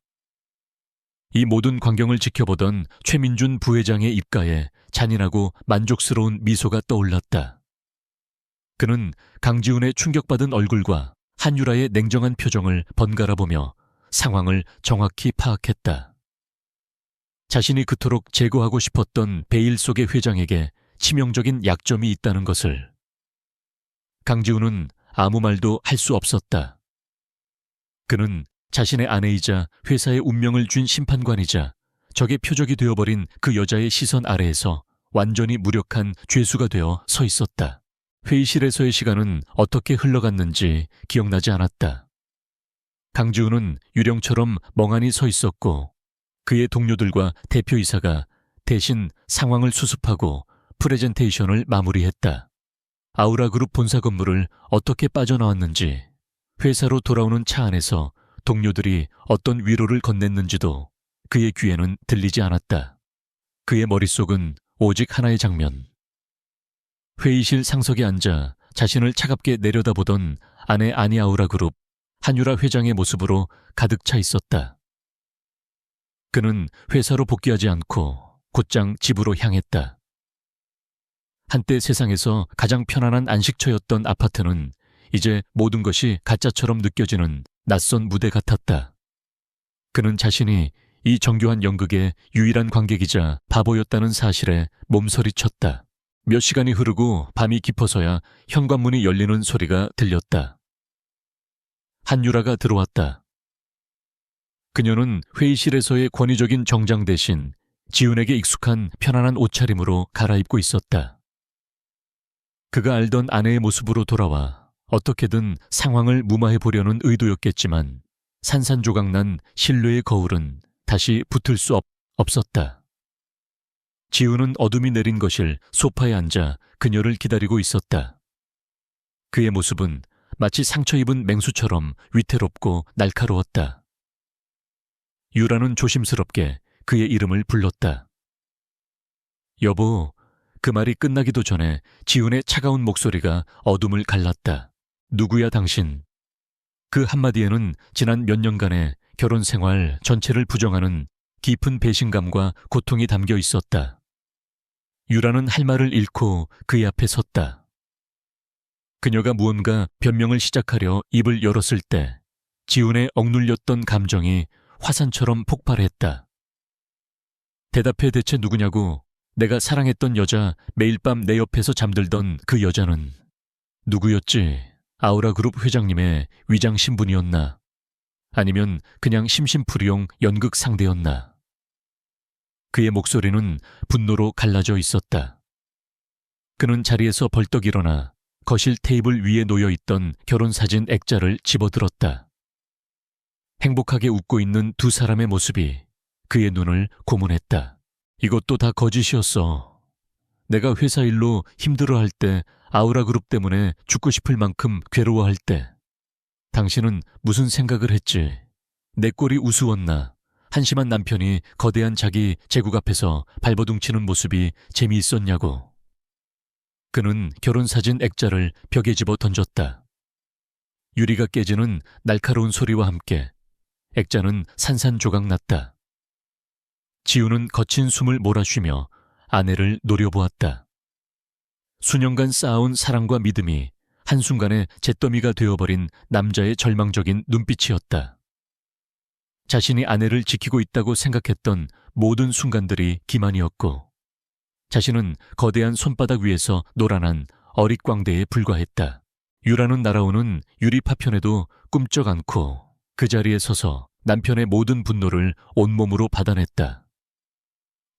이 모든 광경을 지켜보던 최민준 부회장의 입가에 잔인하고 만족스러운 미소가 떠올랐다. 그는 강지훈의 충격받은 얼굴과 한유라의 냉정한 표정을 번갈아 보며 상황을 정확히 파악했다. 자신이 그토록 제거하고 싶었던 베일 속의 회장에게 치명적인 약점이 있다는 것을. 강지훈은 아무 말도 할 수 없었다. 그는 자신의 아내이자 회사의 운명을 쥔 심판관이자 적의 표적이 되어버린 그 여자의 시선 아래에서 완전히 무력한 죄수가 되어 서 있었다. 회의실에서의 시간은 어떻게 흘러갔는지 기억나지 않았다. 강지훈은 유령처럼 멍하니 서 있었고 그의 동료들과 대표이사가 대신 상황을 수습하고 프레젠테이션을 마무리했다. 아우라그룹 본사 건물을 어떻게 빠져나왔는지, 회사로 돌아오는 차 안에서 동료들이 어떤 위로를 건넸는지도 그의 귀에는 들리지 않았다. 그의 머릿속은 오직 하나의 장면. 회의실 상석에 앉아 자신을 차갑게 내려다보던 아내 아니아우라그룹 한유라 회장의 모습으로 가득 차 있었다. 그는 회사로 복귀하지 않고 곧장 집으로 향했다. 한때 세상에서 가장 편안한 안식처였던 아파트는 이제 모든 것이 가짜처럼 느껴지는 낯선 무대 같았다. 그는 자신이 이 정교한 연극의 유일한 관객이자 바보였다는 사실에 몸서리쳤다. 몇 시간이 흐르고 밤이 깊어서야 현관문이 열리는 소리가 들렸다. 한유라가 들어왔다. 그녀는 회의실에서의 권위적인 정장 대신 지훈에게 익숙한 편안한 옷차림으로 갈아입고 있었다. 그가 알던 아내의 모습으로 돌아와 어떻게든 상황을 무마해 보려는 의도였겠지만 산산조각난 신뢰의 거울은 다시 붙을 수 없었다. 지훈은 어둠이 내린 거실 소파에 앉아 그녀를 기다리고 있었다. 그의 모습은 마치 상처 입은 맹수처럼 위태롭고 날카로웠다. 유라는 조심스럽게 그의 이름을 불렀다. 여보, 그 말이 끝나기도 전에 지훈의 차가운 목소리가 어둠을 갈랐다. 누구야 당신? 그 한마디에는 지난 몇 년간의 결혼 생활 전체를 부정하는 깊은 배신감과 고통이 담겨 있었다. 유라는 할 말을 잃고 그의 앞에 섰다. 그녀가 무언가 변명을 시작하려 입을 열었을 때 지훈의 억눌렸던 감정이 화산처럼 폭발했다. 대답해 대체 누구냐고. 내가 사랑했던 여자, 매일 밤 내 옆에서 잠들던 그 여자는 누구였지? 아우라그룹 회장님의 위장 신분이었나? 아니면 그냥 심심풀이용 연극 상대였나? 그의 목소리는 분노로 갈라져 있었다. 그는 자리에서 벌떡 일어나 거실 테이블 위에 놓여있던 결혼사진 액자를 집어들었다. 행복하게 웃고 있는 두 사람의 모습이 그의 눈을 고문했다. 이것도 다 거짓이었어. 내가 회사 일로 힘들어할 때, 아우라그룹 때문에 죽고 싶을 만큼 괴로워할 때 당신은 무슨 생각을 했지? 내 꼴이 우스웠나? 한심한 남편이 거대한 자기 제국 앞에서 발버둥치는 모습이 재미있었냐고. 그는 결혼사진 액자를 벽에 집어 던졌다. 유리가 깨지는 날카로운 소리와 함께 액자는 산산조각 났다. 지우는 거친 숨을 몰아쉬며 아내를 노려보았다. 수년간 쌓아온 사랑과 믿음이 한순간에 잿더미가 되어버린 남자의 절망적인 눈빛이었다. 자신이 아내를 지키고 있다고 생각했던 모든 순간들이 기만이었고 자신은 거대한 손바닥 위에서 노란한 어릿광대에 불과했다. 유라는 날아오는 유리 파편에도 꿈쩍 않고 그 자리에 서서 남편의 모든 분노를 온몸으로 받아냈다.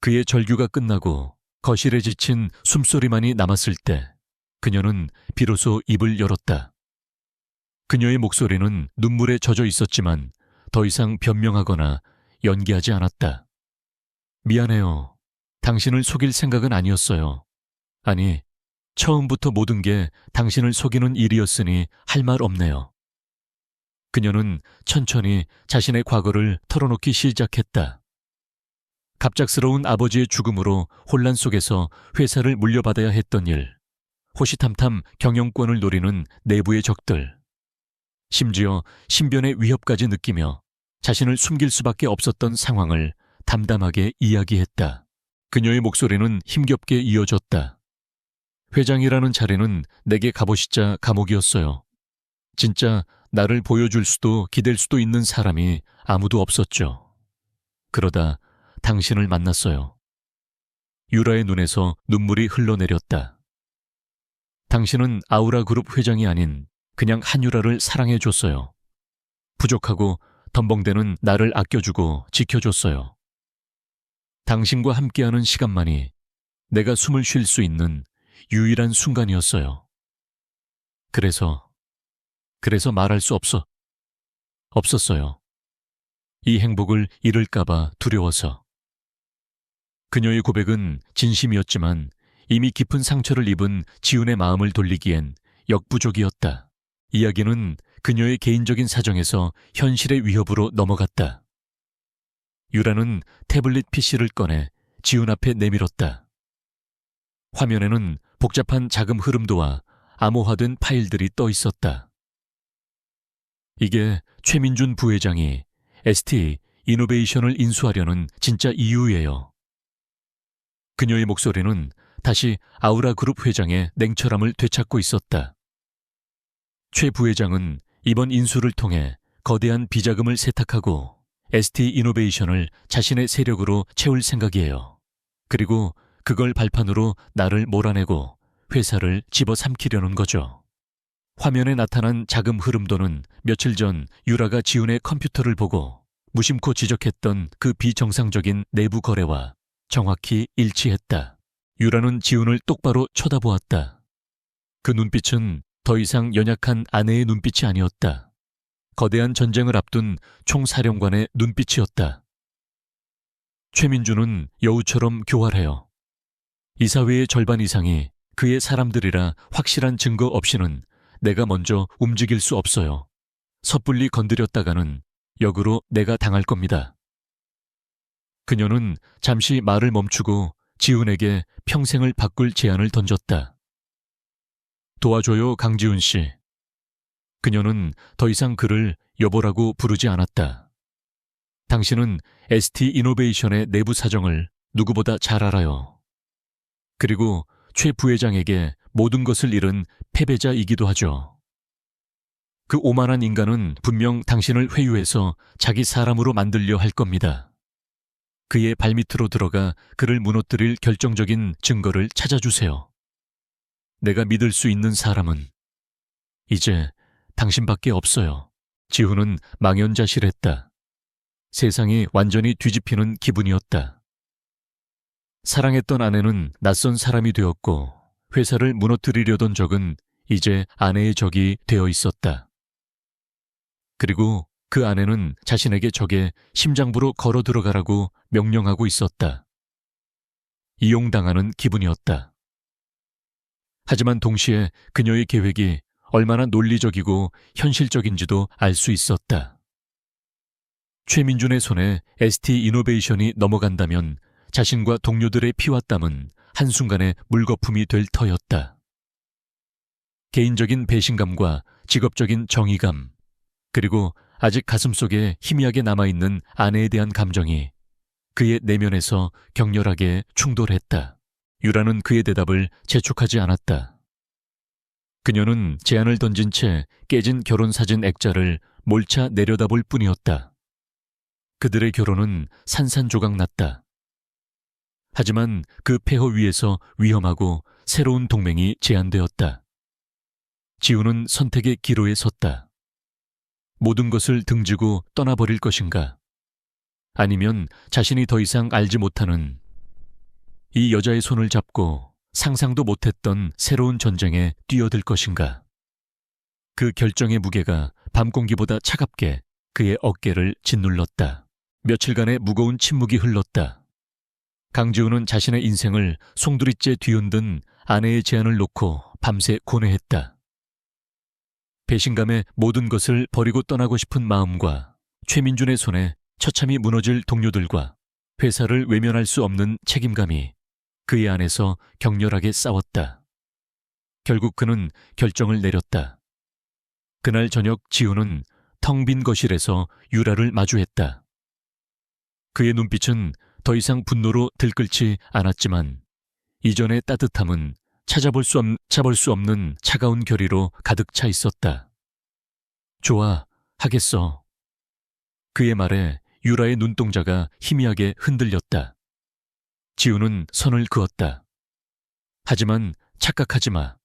그의 절규가 끝나고 거실에 지친 숨소리만이 남았을 때 그녀는 비로소 입을 열었다. 그녀의 목소리는 눈물에 젖어 있었지만 더 이상 변명하거나 연기하지 않았다. 미안해요. 당신을 속일 생각은 아니었어요. 아니, 처음부터 모든 게 당신을 속이는 일이었으니 할 말 없네요. 그녀는 천천히 자신의 과거를 털어놓기 시작했다. 갑작스러운 아버지의 죽음으로 혼란 속에서 회사를 물려받아야 했던 일, 호시탐탐 경영권을 노리는 내부의 적들, 심지어 신변의 위협까지 느끼며 자신을 숨길 수밖에 없었던 상황을 담담하게 이야기했다. 그녀의 목소리는 힘겹게 이어졌다. 회장이라는 자리는 내게 가보시자 감옥이었어요. 진짜 나를 보여줄 수도 기댈 수도 있는 사람이 아무도 없었죠. 그러다 당신을 만났어요. 유라의 눈에서 눈물이 흘러내렸다. 당신은 아우라그룹 회장이 아닌 그냥 한유라를 사랑해줬어요. 부족하고 덤벙대는 나를 아껴주고 지켜줬어요. 당신과 함께하는 시간만이 내가 숨을 쉴 수 있는 유일한 순간이었어요. 그래서 말할 수 없었어요. 이 행복을 잃을까봐 두려워서. 그녀의 고백은 진심이었지만 이미 깊은 상처를 입은 지훈의 마음을 돌리기엔 역부족이었다. 이야기는 그녀의 개인적인 사정에서 현실의 위협으로 넘어갔다. 유라는 태블릿 PC를 꺼내 지훈 앞에 내밀었다. 화면에는 복잡한 자금 흐름도와 암호화된 파일들이 떠 있었다. 이게 최민준 부회장이 ST 이노베이션을 인수하려는 진짜 이유예요. 그녀의 목소리는 다시 아우라그룹 회장의 냉철함을 되찾고 있었다. 최 부회장은 이번 인수를 통해 거대한 비자금을 세탁하고 ST 이노베이션을 자신의 세력으로 채울 생각이에요. 그리고 그걸 발판으로 나를 몰아내고 회사를 집어삼키려는 거죠. 화면에 나타난 자금 흐름도는 며칠 전 유라가 지훈의 컴퓨터를 보고 무심코 지적했던 그 비정상적인 내부 거래와 정확히 일치했다. 유라는 지훈을 똑바로 쳐다보았다. 그 눈빛은 더 이상 연약한 아내의 눈빛이 아니었다. 거대한 전쟁을 앞둔 총사령관의 눈빛이었다. 최민주는 여우처럼 교활해요. 이사회의 절반 이상이 그의 사람들이라 확실한 증거 없이는 내가 먼저 움직일 수 없어요. 섣불리 건드렸다가는 역으로 내가 당할 겁니다. 그녀는 잠시 말을 멈추고 지훈에게 평생을 바꿀 제안을 던졌다. 도와줘요, 강지훈 씨. 그녀는 더 이상 그를 여보라고 부르지 않았다. 당신은 ST 이노베이션의 내부 사정을 누구보다 잘 알아요. 그리고 최 부회장에게 모든 것을 잃은 패배자이기도 하죠. 그 오만한 인간은 분명 당신을 회유해서 자기 사람으로 만들려 할 겁니다. 그의 발밑으로 들어가 그를 무너뜨릴 결정적인 증거를 찾아주세요. 내가 믿을 수 있는 사람은 이제 당신밖에 없어요. 지훈은 망연자실했다. 세상이 완전히 뒤집히는 기분이었다. 사랑했던 아내는 낯선 사람이 되었고 회사를 무너뜨리려던 적은 이제 아내의 적이 되어 있었다. 그리고 그 아내는 자신에게 적에 심장부로 걸어 들어가라고 명령하고 있었다. 이용당하는 기분이었다. 하지만 동시에 그녀의 계획이 얼마나 논리적이고 현실적인지도 알 수 있었다. 최민준의 손에 ST 이노베이션이 넘어간다면 자신과 동료들의 피와 땀은 한순간에 물거품이 될 터였다. 개인적인 배신감과 직업적인 정의감, 그리고 아직 가슴속에 희미하게 남아있는 아내에 대한 감정이 그의 내면에서 격렬하게 충돌했다. 유라는 그의 대답을 재촉하지 않았다. 그녀는 제안을 던진 채 깨진 결혼사진 액자를 몰차 내려다볼 뿐이었다. 그들의 결혼은 산산조각 났다. 하지만 그 폐허 위에서 위험하고 새로운 동맹이 제안되었다. 지훈은 선택의 기로에 섰다. 모든 것을 등지고 떠나버릴 것인가? 아니면 자신이 더 이상 알지 못하는 이 여자의 손을 잡고 상상도 못했던 새로운 전쟁에 뛰어들 것인가? 그 결정의 무게가 밤 공기보다 차갑게 그의 어깨를 짓눌렀다. 며칠간의 무거운 침묵이 흘렀다. 강지훈은 자신의 인생을 송두리째 뒤흔든 아내의 제안을 놓고 밤새 고뇌했다. 배신감에 모든 것을 버리고 떠나고 싶은 마음과 최민준의 손에 처참히 무너질 동료들과 회사를 외면할 수 없는 책임감이 그의 안에서 격렬하게 싸웠다. 결국 그는 결정을 내렸다. 그날 저녁 지훈은 텅 빈 거실에서 유라를 마주했다. 그의 눈빛은 더 이상 분노로 들끓지 않았지만 이전의 따뜻함은 찾아볼 수 없는 차가운 결의로 가득 차 있었다. 좋아, 하겠어. 그의 말에 유라의 눈동자가 희미하게 흔들렸다. 지훈은 선을 그었다. 하지만 착각하지 마.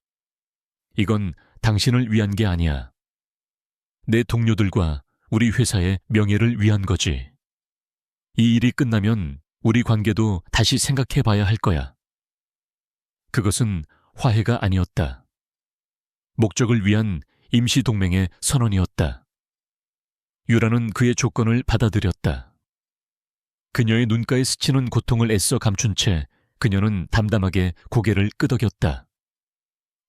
이건 당신을 위한 게 아니야. 내 동료들과 우리 회사의 명예를 위한 거지. 이 일이 끝나면 우리 관계도 다시 생각해 봐야 할 거야. 그것은 화해가 아니었다. 목적을 위한 임시동맹의 선언이었다. 유라는 그의 조건을 받아들였다. 그녀의 눈가에 스치는 고통을 애써 감춘 채 그녀는 담담하게 고개를 끄덕였다.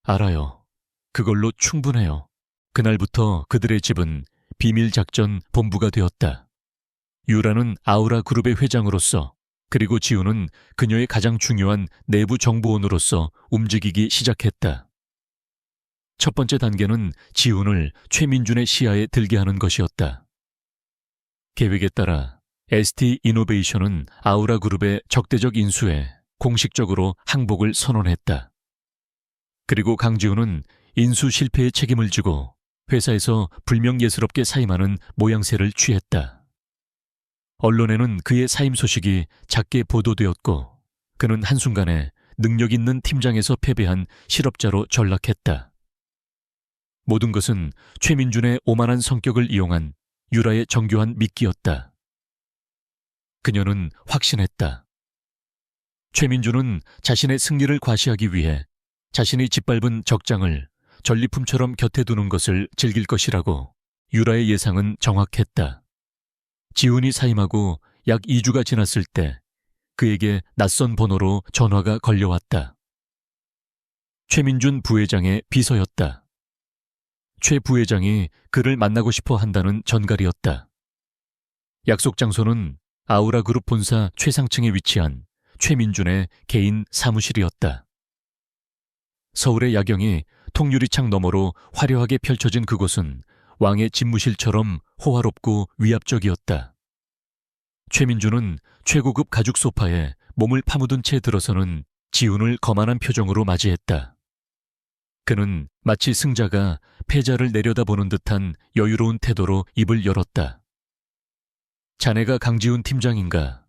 알아요. 그걸로 충분해요. 그날부터 그들의 집은 비밀작전 본부가 되었다. 유라는 아우라 그룹의 회장으로서 그리고 지훈은 그녀의 가장 중요한 내부 정보원으로서 움직이기 시작했다. 첫 번째 단계는 지훈을 최민준의 시야에 들게 하는 것이었다. 계획에 따라 ST 이노베이션은 아우라 그룹의 적대적 인수에 공식적으로 항복을 선언했다. 그리고 강지훈은 인수 실패의 책임을 지고 회사에서 불명예스럽게 사임하는 모양새를 취했다. 언론에는 그의 사임 소식이 작게 보도되었고 그는 한순간에 능력 있는 팀장에서 패배한 실업자로 전락했다. 모든 것은 최민준의 오만한 성격을 이용한 유라의 정교한 미끼였다. 그녀는 확신했다. 최민준은 자신의 승리를 과시하기 위해 자신이 짓밟은 적장을 전리품처럼 곁에 두는 것을 즐길 것이라고 유라의 예상은 정확했다. 지훈이 사임하고 약 2주가 지났을 때 그에게 낯선 번호로 전화가 걸려왔다. 최민준 부회장의 비서였다. 최 부회장이 그를 만나고 싶어 한다는 전갈이었다. 약속 장소는 아우라 그룹 본사 최상층에 위치한 최민준의 개인 사무실이었다. 서울의 야경이 통유리창 너머로 화려하게 펼쳐진 그곳은 왕의 집무실처럼 호화롭고 위압적이었다. 최민준은 최고급 가죽 소파에 몸을 파묻은 채 들어서는 지훈을 거만한 표정으로 맞이했다. 그는 마치 승자가 패자를 내려다보는 듯한 여유로운 태도로 입을 열었다. 자네가 강지훈 팀장인가?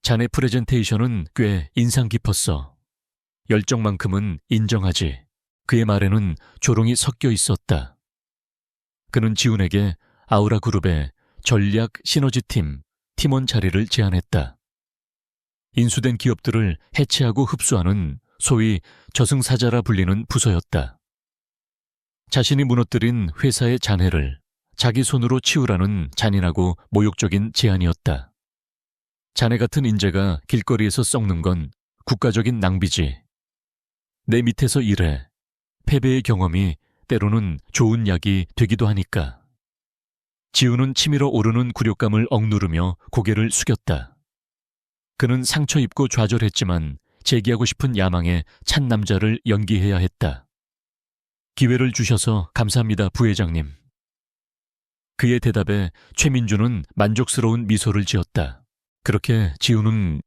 자네 프레젠테이션은 꽤 인상 깊었어. 열정만큼은 인정하지. 그의 말에는 조롱이 섞여 있었다. 그는 지훈에게 아우라 그룹의 전략 시너지팀 팀원 자리를 제안했다. 인수된 기업들을 해체하고 흡수하는 소위 저승사자라 불리는 부서였다. 자신이 무너뜨린 회사의 잔해를 자기 손으로 치우라는 잔인하고 모욕적인 제안이었다. 자네 같은 인재가 길거리에서 썩는 건 국가적인 낭비지. 내 밑에서 일해. 패배의 경험이 때로는 좋은 약이 되기도 하니까. 지훈은 치밀어 오르는 굴욕감을 억누르며 고개를 숙였다. 그는 상처 입고 좌절했지만 재기하고 싶은 야망에 찬 남자를 연기해야 했다. 기회를 주셔서 감사합니다, 부회장님. 그의 대답에 최민준은 만족스러운 미소를 지었다. 그렇게 지훈은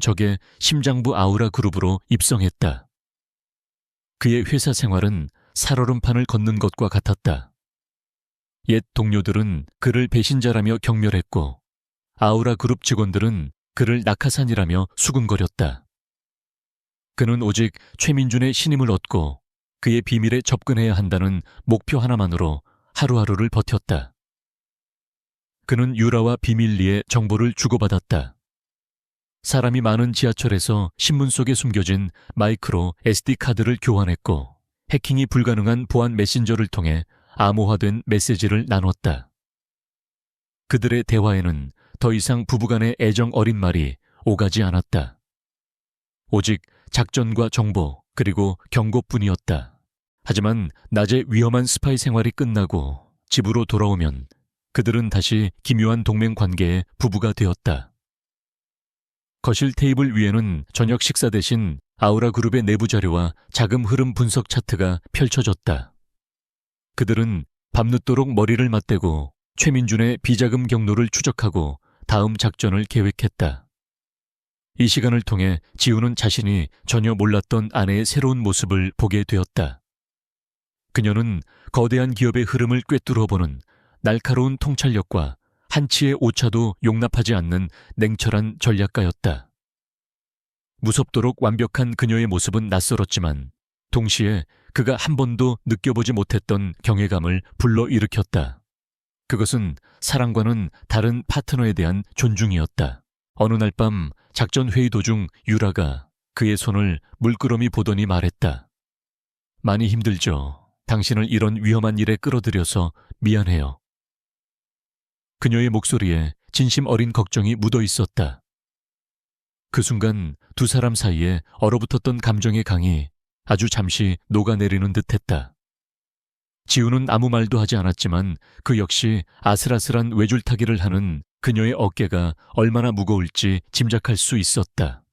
적의 심장부 아우라 그룹으로 입성했다. 그의 회사 생활은 살얼음판을 걷는 것과 같았다. 옛 동료들은 그를 배신자라며 경멸했고 아우라 그룹 직원들은 그를 낙하산이라며 수군거렸다. 그는 오직 최민준의 신임을 얻고 그의 비밀에 접근해야 한다는 목표 하나만으로 하루하루를 버텼다. 그는 유라와 비밀리에 정보를 주고받았다. 사람이 많은 지하철에서 신문 속에 숨겨진 마이크로 SD카드를 교환했고 해킹이 불가능한 보안 메신저를 통해 암호화된 메시지를 나눴다. 그들의 대화에는 더 이상 부부간의 애정 어린 말이 오가지 않았다. 오직 작전과 정보 그리고 경고뿐이었다. 하지만 낮에 위험한 스파이 생활이 끝나고 집으로 돌아오면 그들은 다시 기묘한 동맹 관계의 부부가 되었다. 거실 테이블 위에는 저녁 식사 대신 아우라 그룹의 내부 자료와 자금 흐름 분석 차트가 펼쳐졌다. 그들은 밤늦도록 머리를 맞대고 최민준의 비자금 경로를 추적하고 다음 작전을 계획했다. 이 시간을 통해 지훈은 자신이 전혀 몰랐던 아내의 새로운 모습을 보게 되었다. 그녀는 거대한 기업의 흐름을 꿰뚫어보는 날카로운 통찰력과 한치의 오차도 용납하지 않는 냉철한 전략가였다. 무섭도록 완벽한 그녀의 모습은 낯설었지만 동시에 그가 한 번도 느껴보지 못했던 경외감을 불러일으켰다. 그것은 사랑과는 다른 파트너에 대한 존중이었다. 어느 날 밤 작전 회의 도중 유라가 그의 손을 물끄러미 보더니 말했다. 많이 힘들죠. 당신을 이런 위험한 일에 끌어들여서 미안해요. 그녀의 목소리에 진심 어린 걱정이 묻어 있었다. 그 순간 두 사람 사이에 얼어붙었던 감정의 강이 아주 잠시 녹아내리는 듯했다. 지훈은 아무 말도 하지 않았지만 그 역시 아슬아슬한 외줄타기를 하는 그녀의 어깨가 얼마나 무거울지 짐작할 수 있었다.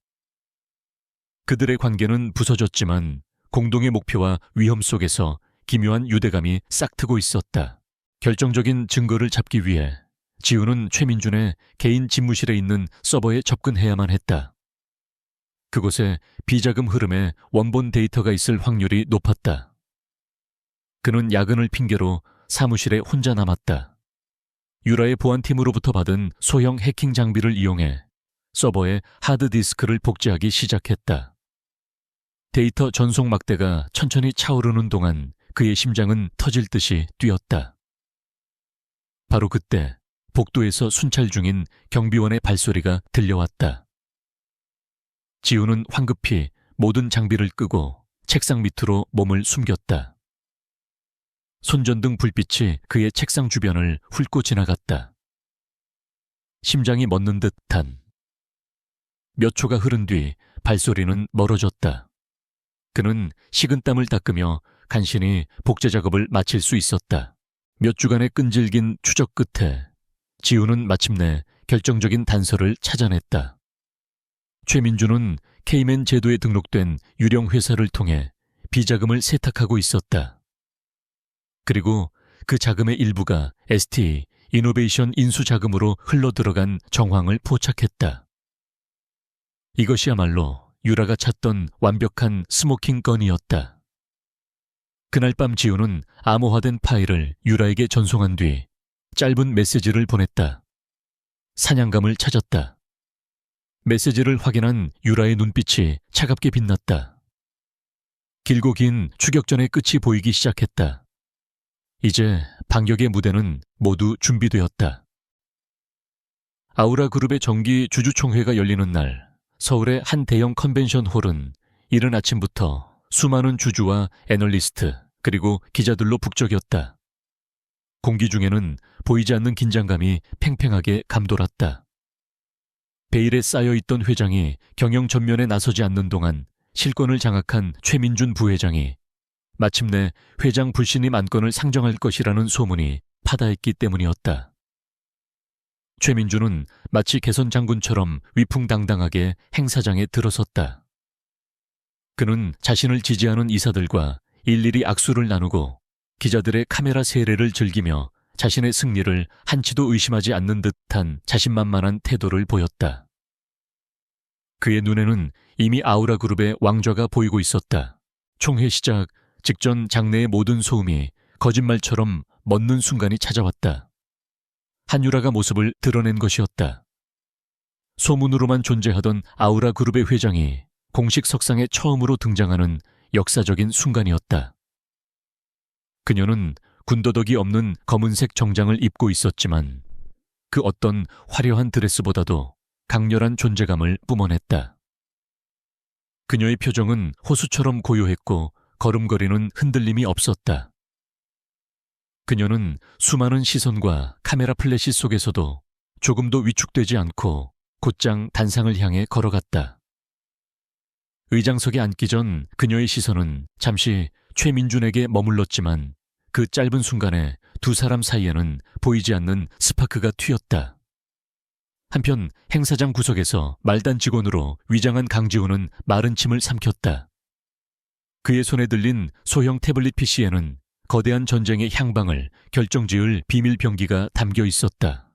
그들의 관계는 부서졌지만 공동의 목표와 위험 속에서 기묘한 유대감이 싹트고 있었다. 결정적인 증거를 잡기 위해 지훈은 최민준의 개인 집무실에 있는 서버에 접근해야만 했다. 그곳에 비자금 흐름의 원본 데이터가 있을 확률이 높았다. 그는 야근을 핑계로 사무실에 혼자 남았다. 유라의 보안팀으로부터 받은 소형 해킹 장비를 이용해 서버에 하드디스크를 복제하기 시작했다. 데이터 전송 막대가 천천히 차오르는 동안 그의 심장은 터질 듯이 뛰었다. 바로 그때 복도에서 순찰 중인 경비원의 발소리가 들려왔다. 지훈은 황급히 모든 장비를 끄고 책상 밑으로 몸을 숨겼다. 손전등 불빛이 그의 책상 주변을 훑고 지나갔다. 심장이 멎는 듯한. 몇 초가 흐른 뒤 발소리는 멀어졌다. 그는 식은땀을 닦으며 간신히 복제 작업을 마칠 수 있었다. 몇 주간의 끈질긴 추적 끝에 지훈은 마침내 결정적인 단서를 찾아냈다. 최민주는 케이맨 제도에 등록된 유령 회사를 통해 비자금을 세탁하고 있었다. 그리고 그 자금의 일부가 ST 이노베이션 인수 자금으로 흘러들어간 정황을 포착했다. 이것이야말로 유라가 찾던 완벽한 스모킹 건이었다. 그날 밤 지우는 암호화된 파일을 유라에게 전송한 뒤 짧은 메시지를 보냈다. 사냥감을 찾았다. 메시지를 확인한 유라의 눈빛이 차갑게 빛났다. 길고 긴 추격전의 끝이 보이기 시작했다. 이제 반격의 무대는 모두 준비되었다. 아우라 그룹의 정기 주주총회가 열리는 날, 서울의 한 대형 컨벤션 홀은 이른 아침부터 수많은 주주와 애널리스트 그리고 기자들로 북적였다. 공기 중에는 보이지 않는 긴장감이 팽팽하게 감돌았다. 베일에 쌓여있던 회장이 경영 전면에 나서지 않는 동안 실권을 장악한 최민준 부회장이 마침내 회장 불신임 안건을 상정할 것이라는 소문이 파다했기 때문이었다. 최민준은 마치 개선 장군처럼 위풍당당하게 행사장에 들어섰다. 그는 자신을 지지하는 이사들과 일일이 악수를 나누고 기자들의 카메라 세례를 즐기며 자신의 승리를 한치도 의심하지 않는 듯한 자신만만한 태도를 보였다. 그의 눈에는 이미 아우라 그룹의 왕좌가 보이고 있었다. 총회 시작 직전 장내의 모든 소음이 거짓말처럼 멎는 순간이 찾아왔다. 한유라가 모습을 드러낸 것이었다. 소문으로만 존재하던 아우라 그룹의 회장이 공식 석상에 처음으로 등장하는 역사적인 순간이었다. 그녀는 군더더기 없는 검은색 정장을 입고 있었지만 그 어떤 화려한 드레스보다도 강렬한 존재감을 뿜어냈다. 그녀의 표정은 호수처럼 고요했고 걸음걸이는 흔들림이 없었다. 그녀는 수많은 시선과 카메라 플래시 속에서도 조금도 위축되지 않고 곧장 단상을 향해 걸어갔다. 의장석에 앉기 전 그녀의 시선은 잠시 최민준에게 머물렀지만 그 짧은 순간에 두 사람 사이에는 보이지 않는 스파크가 튀었다. 한편 행사장 구석에서 말단 직원으로 위장한 강지훈은 마른 침을 삼켰다. 그의 손에 들린 소형 태블릿 PC에는 거대한 전쟁의 향방을 결정지을 비밀 병기가 담겨 있었다.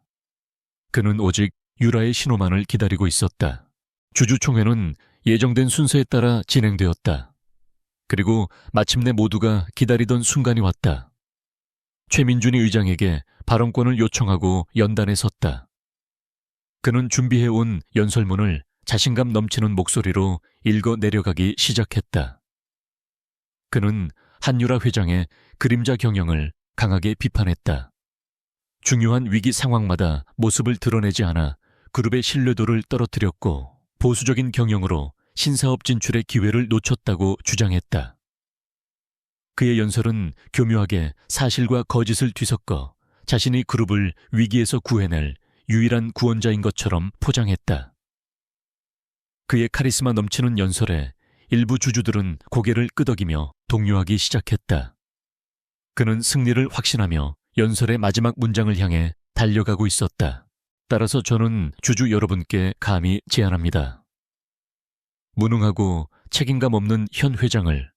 그는 오직 유라의 신호만을 기다리고 있었다. 주주총회는 예정된 순서에 따라 진행되었다. 그리고 마침내 모두가 기다리던 순간이 왔다. 최민준이 의장에게 발언권을 요청하고 연단에 섰다. 그는 준비해온 연설문을 자신감 넘치는 목소리로 읽어 내려가기 시작했다. 그는 한유라 회장의 그림자 경영을 강하게 비판했다. 중요한 위기 상황마다 모습을 드러내지 않아 그룹의 신뢰도를 떨어뜨렸고 보수적인 경영으로 신사업 진출의 기회를 놓쳤다고 주장했다. 그의 연설은 교묘하게 사실과 거짓을 뒤섞어 자신이 그룹을 위기에서 구해낼 유일한 구원자인 것처럼 포장했다. 그의 카리스마 넘치는 연설에 일부 주주들은 고개를 끄덕이며 동요하기 시작했다. 그는 승리를 확신하며 연설의 마지막 문장을 향해 달려가고 있었다. 따라서 저는 주주 여러분께 감히 제안합니다. 무능하고 책임감 없는 현 회장을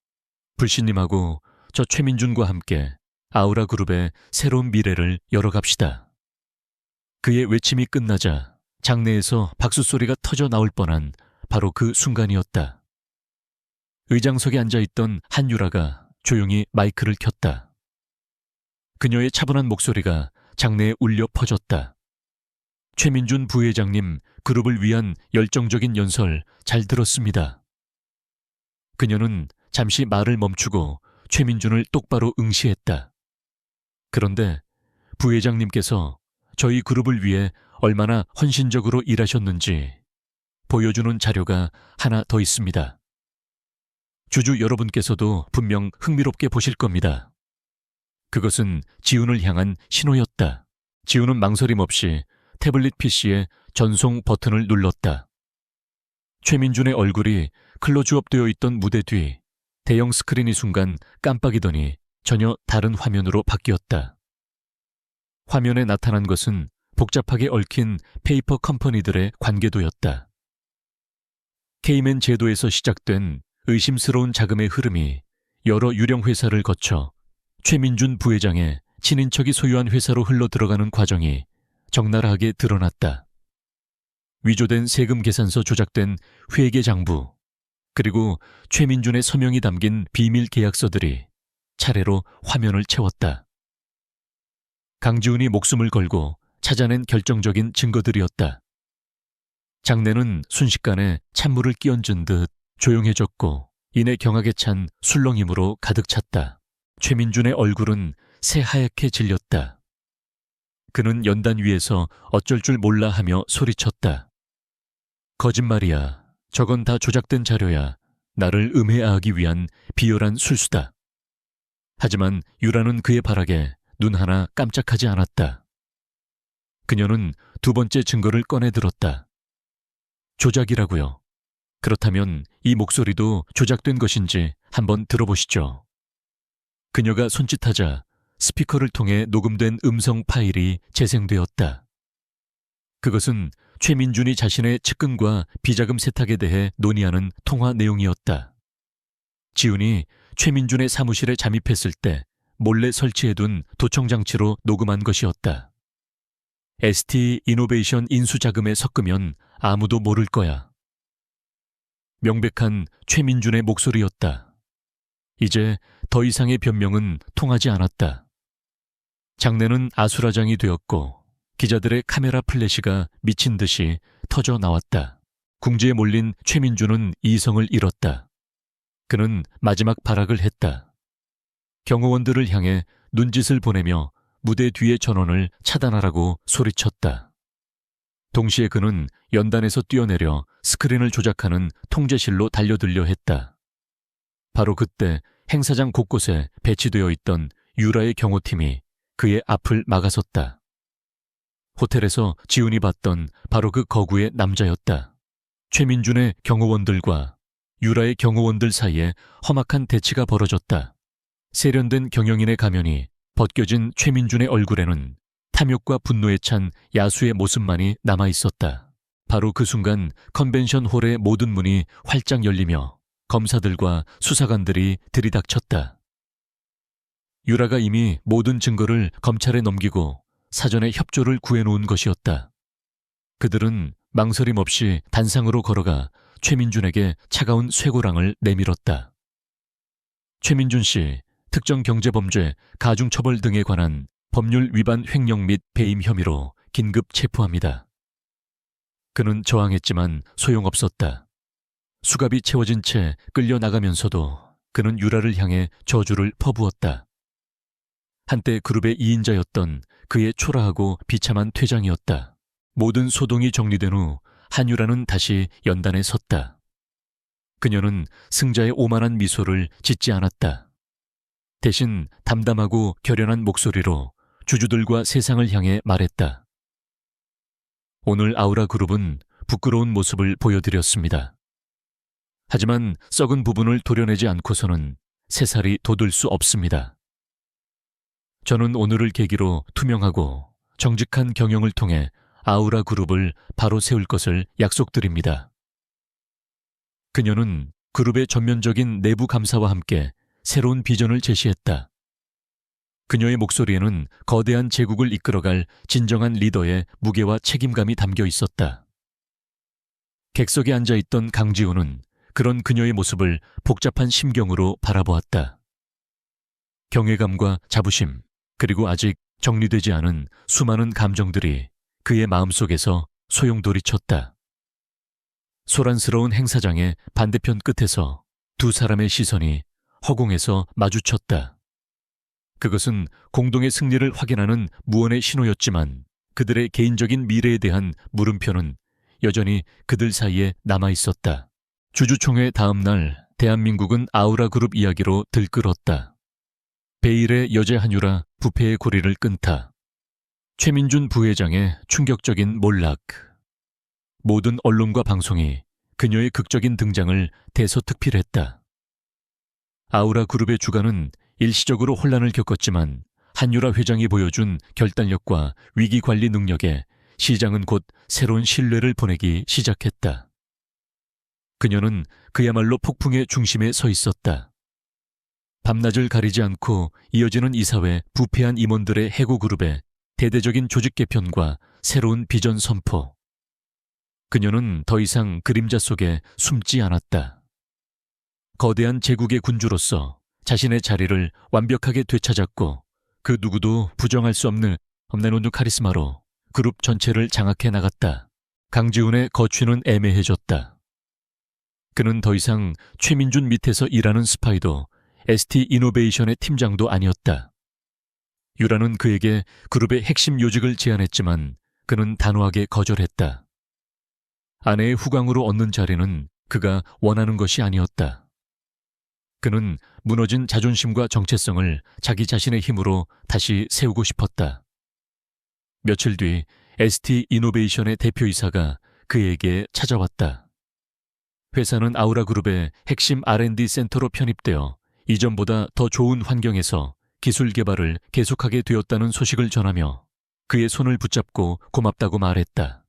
불신님하고 저 최민준과 함께 아우라 그룹의 새로운 미래를 열어갑시다. 그의 외침이 끝나자 장내에서 박수 소리가 터져 나올 뻔한 바로 그 순간이었다. 의장석에 앉아있던 한유라가 조용히 마이크를 켰다. 그녀의 차분한 목소리가 장내에 울려 퍼졌다. 최민준 부회장님, 그룹을 위한 열정적인 연설 잘 들었습니다. 그녀는 잠시 말을 멈추고 최민준을 똑바로 응시했다. 그런데 부회장님께서 저희 그룹을 위해 얼마나 헌신적으로 일하셨는지 보여주는 자료가 하나 더 있습니다. 주주 여러분께서도 분명 흥미롭게 보실 겁니다. 그것은 지훈을 향한 신호였다. 지훈은 망설임 없이 태블릿 PC에 전송 버튼을 눌렀다. 최민준의 얼굴이 클로즈업 되어 있던 무대 뒤 대형 스크린이 순간 깜빡이더니 전혀 다른 화면으로 바뀌었다. 화면에 나타난 것은 복잡하게 얽힌 페이퍼 컴퍼니들의 관계도였다. 케이맨 제도에서 시작된 의심스러운 자금의 흐름이 여러 유령 회사를 거쳐 최민준 부회장의 친인척이 소유한 회사로 흘러 들어가는 과정이 적나라하게 드러났다. 위조된 세금 계산서, 조작된 회계 장부, 그리고 최민준의 서명이 담긴 비밀 계약서들이 차례로 화면을 채웠다. 강지훈이 목숨을 걸고 찾아낸 결정적인 증거들이었다. 장내는 순식간에 찬물을 끼얹은 듯 조용해졌고 이내 경악에 찬 술렁임으로 가득 찼다. 최민준의 얼굴은 새하얗게 질렸다. 그는 연단 위에서 어쩔 줄 몰라 하며 소리쳤다. 거짓말이야. 저건 다 조작된 자료야. 나를 음해하기 위한 비열한 술수다. 하지만 유라는 그의 발악에 눈 하나 깜짝하지 않았다. 그녀는 두 번째 증거를 꺼내 들었다. 조작이라고요. 그렇다면 이 목소리도 조작된 것인지 한번 들어보시죠. 그녀가 손짓하자 스피커를 통해 녹음된 음성 파일이 재생되었다. 그것은 최민준이 자신의 측근과 비자금 세탁에 대해 논의하는 통화 내용이었다. 지훈이 최민준의 사무실에 잠입했을 때 몰래 설치해둔 도청장치로 녹음한 것이었다. ST 이노베이션 인수자금에 섞으면 아무도 모를 거야. 명백한 최민준의 목소리였다. 이제 더 이상의 변명은 통하지 않았다. 장내는 아수라장이 되었고 기자들의 카메라 플래시가 미친 듯이 터져 나왔다. 궁지에 몰린 최민준은 이성을 잃었다. 그는 마지막 발악을 했다. 경호원들을 향해 눈짓을 보내며 무대 뒤의 전원을 차단하라고 소리쳤다. 동시에 그는 연단에서 뛰어내려 스크린을 조작하는 통제실로 달려들려 했다. 바로 그때 행사장 곳곳에 배치되어 있던 유라의 경호팀이 그의 앞을 막아섰다. 호텔에서 지훈이 봤던 바로 그 거구의 남자였다. 최민준의 경호원들과 유라의 경호원들 사이에 험악한 대치가 벌어졌다. 세련된 경영인의 가면이 벗겨진 최민준의 얼굴에는 탐욕과 분노에 찬 야수의 모습만이 남아있었다. 바로 그 순간 컨벤션 홀의 모든 문이 활짝 열리며 검사들과 수사관들이 들이닥쳤다. 유라가 이미 모든 증거를 검찰에 넘기고 사전에 협조를 구해놓은 것이었다. 그들은 망설임 없이 단상으로 걸어가 최민준에게 차가운 쇠고랑을 내밀었다. 최민준 씨, 특정 경제범죄, 가중처벌 등에 관한 법률 위반 횡령 및 배임 혐의로 긴급 체포합니다. 그는 저항했지만 소용없었다. 수갑이 채워진 채 끌려나가면서도 그는 유라를 향해 저주를 퍼부었다. 한때 그룹의 2인자였던 그의 초라하고 비참한 퇴장이었다. 모든 소동이 정리된 후 한유라는 다시 연단에 섰다. 그녀는 승자의 오만한 미소를 짓지 않았다. 대신 담담하고 결연한 목소리로 주주들과 세상을 향해 말했다. 오늘 아우라 그룹은 부끄러운 모습을 보여드렸습니다. 하지만 썩은 부분을 도려내지 않고서는 새살이 돋을 수 없습니다. 저는 오늘을 계기로 투명하고 정직한 경영을 통해 아우라 그룹을 바로 세울 것을 약속드립니다. 그녀는 그룹의 전면적인 내부 감사와 함께 새로운 비전을 제시했다. 그녀의 목소리에는 거대한 제국을 이끌어갈 진정한 리더의 무게와 책임감이 담겨 있었다. 객석에 앉아있던 강지훈은 그런 그녀의 모습을 복잡한 심경으로 바라보았다. 경외감과 자부심, 그리고 아직 정리되지 않은 수많은 감정들이 그의 마음속에서 소용돌이쳤다. 소란스러운 행사장의 반대편 끝에서 두 사람의 시선이 허공에서 마주쳤다. 그것은 공동의 승리를 확인하는 무언의 신호였지만 그들의 개인적인 미래에 대한 물음표는 여전히 그들 사이에 남아있었다. 주주총회 다음 날 대한민국은 아우라 그룹 이야기로 들끓었다. 베일의 여제 한유라 부패의 고리를 끈다. 최민준 부회장의 충격적인 몰락. 모든 언론과 방송이 그녀의 극적인 등장을 대서특필했다. 아우라 그룹의 주가는 일시적으로 혼란을 겪었지만 한유라 회장이 보여준 결단력과 위기관리 능력에 시장은 곧 새로운 신뢰를 보내기 시작했다. 그녀는 그야말로 폭풍의 중심에 서 있었다. 밤낮을 가리지 않고 이어지는 이사회 부패한 임원들의 해고 그룹에 대대적인 조직 개편과 새로운 비전 선포. 그녀는 더 이상 그림자 속에 숨지 않았다. 거대한 제국의 군주로서 자신의 자리를 완벽하게 되찾았고 그 누구도 부정할 수 없는 엄나노누 카리스마로 그룹 전체를 장악해 나갔다. 강지훈의 거취는 애매해졌다. 그는 더 이상 최민준 밑에서 일하는 스파이도 ST 이노베이션의 팀장도 아니었다. 유라는 그에게 그룹의 핵심 요직을 제안했지만 그는 단호하게 거절했다. 아내의 후광으로 얻는 자리는 그가 원하는 것이 아니었다. 그는 무너진 자존심과 정체성을 자기 자신의 힘으로 다시 세우고 싶었다. 며칠 뒤 ST 이노베이션의 대표이사가 그에게 찾아왔다. 회사는 아우라그룹의 핵심 R&D 센터로 편입되어 이전보다 더 좋은 환경에서 기술 개발을 계속하게 되었다는 소식을 전하며 그의 손을 붙잡고 고맙다고 말했다.